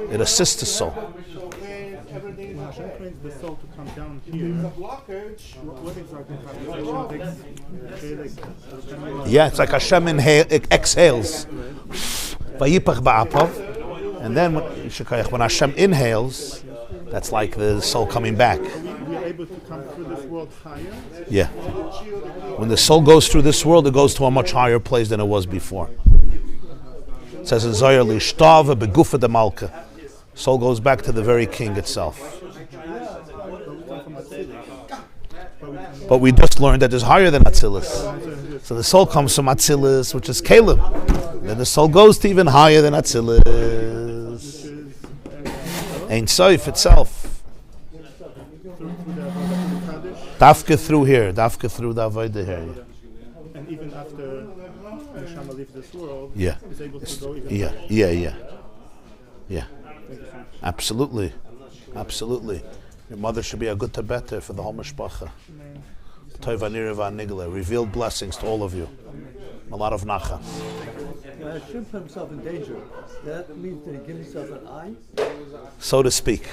It assists the soul. When Hashem trains the soul to come down here, what exactly happens? Yeah, it's like Hashem exhales. Vayipach ba'apav. And then when Hashem inhales, that's like the soul coming back. We are able to come through this world higher? Yeah. When the soul goes through this world, it goes to a much higher place than it was before. It says in Zohar, Lishtava begufa de malka. Soul goes back to the very king itself. But we just learned that it's higher than Atzilus. So the soul comes from Atzilus, which is Caleb. Then the soul goes to even higher than Atzilus. Ein Sof itself. Dafka through here, Dafka through the Avodah here. And even after Neshama leaves this world, yeah, is able to go even yeah. Absolutely. Your mother should be a good Tibeter for the whole mishpacha. Toivanir v'anigla. Revealed blessings to all of you. A lot of nacha. Hashem put himself in danger. That means that he gives himself an eye? So to speak.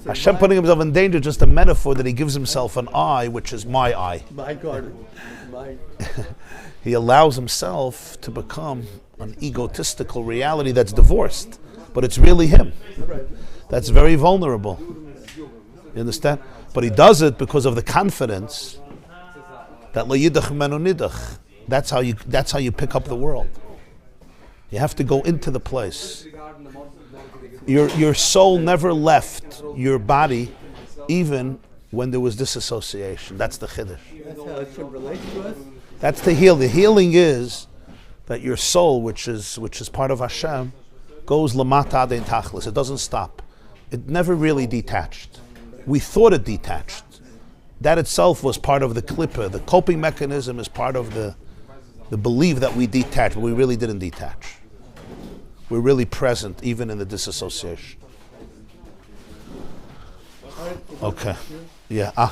Hashem putting himself in danger, just a metaphor that he gives himself an eye, which is my eye. My garden. He allows himself to become an egotistical reality that's divorced. But it's really him. That's very vulnerable. You understand? But he does it because of the confidence that lo yidach menu nidach. That's how you pick up the world. You have to go into the place. Your soul never left your body, even when there was disassociation. That's the chiddush. That's how it should relate to us. That's the healing. The healing is that your soul, which is part of Hashem, goes lamata adein tachlis. It doesn't stop. It never really detached. We thought it detached. That itself was part of the klippa. The coping mechanism is part of the belief that we detach, but we really didn't detach. We're really present, even in the disassociation. Okay. Yeah.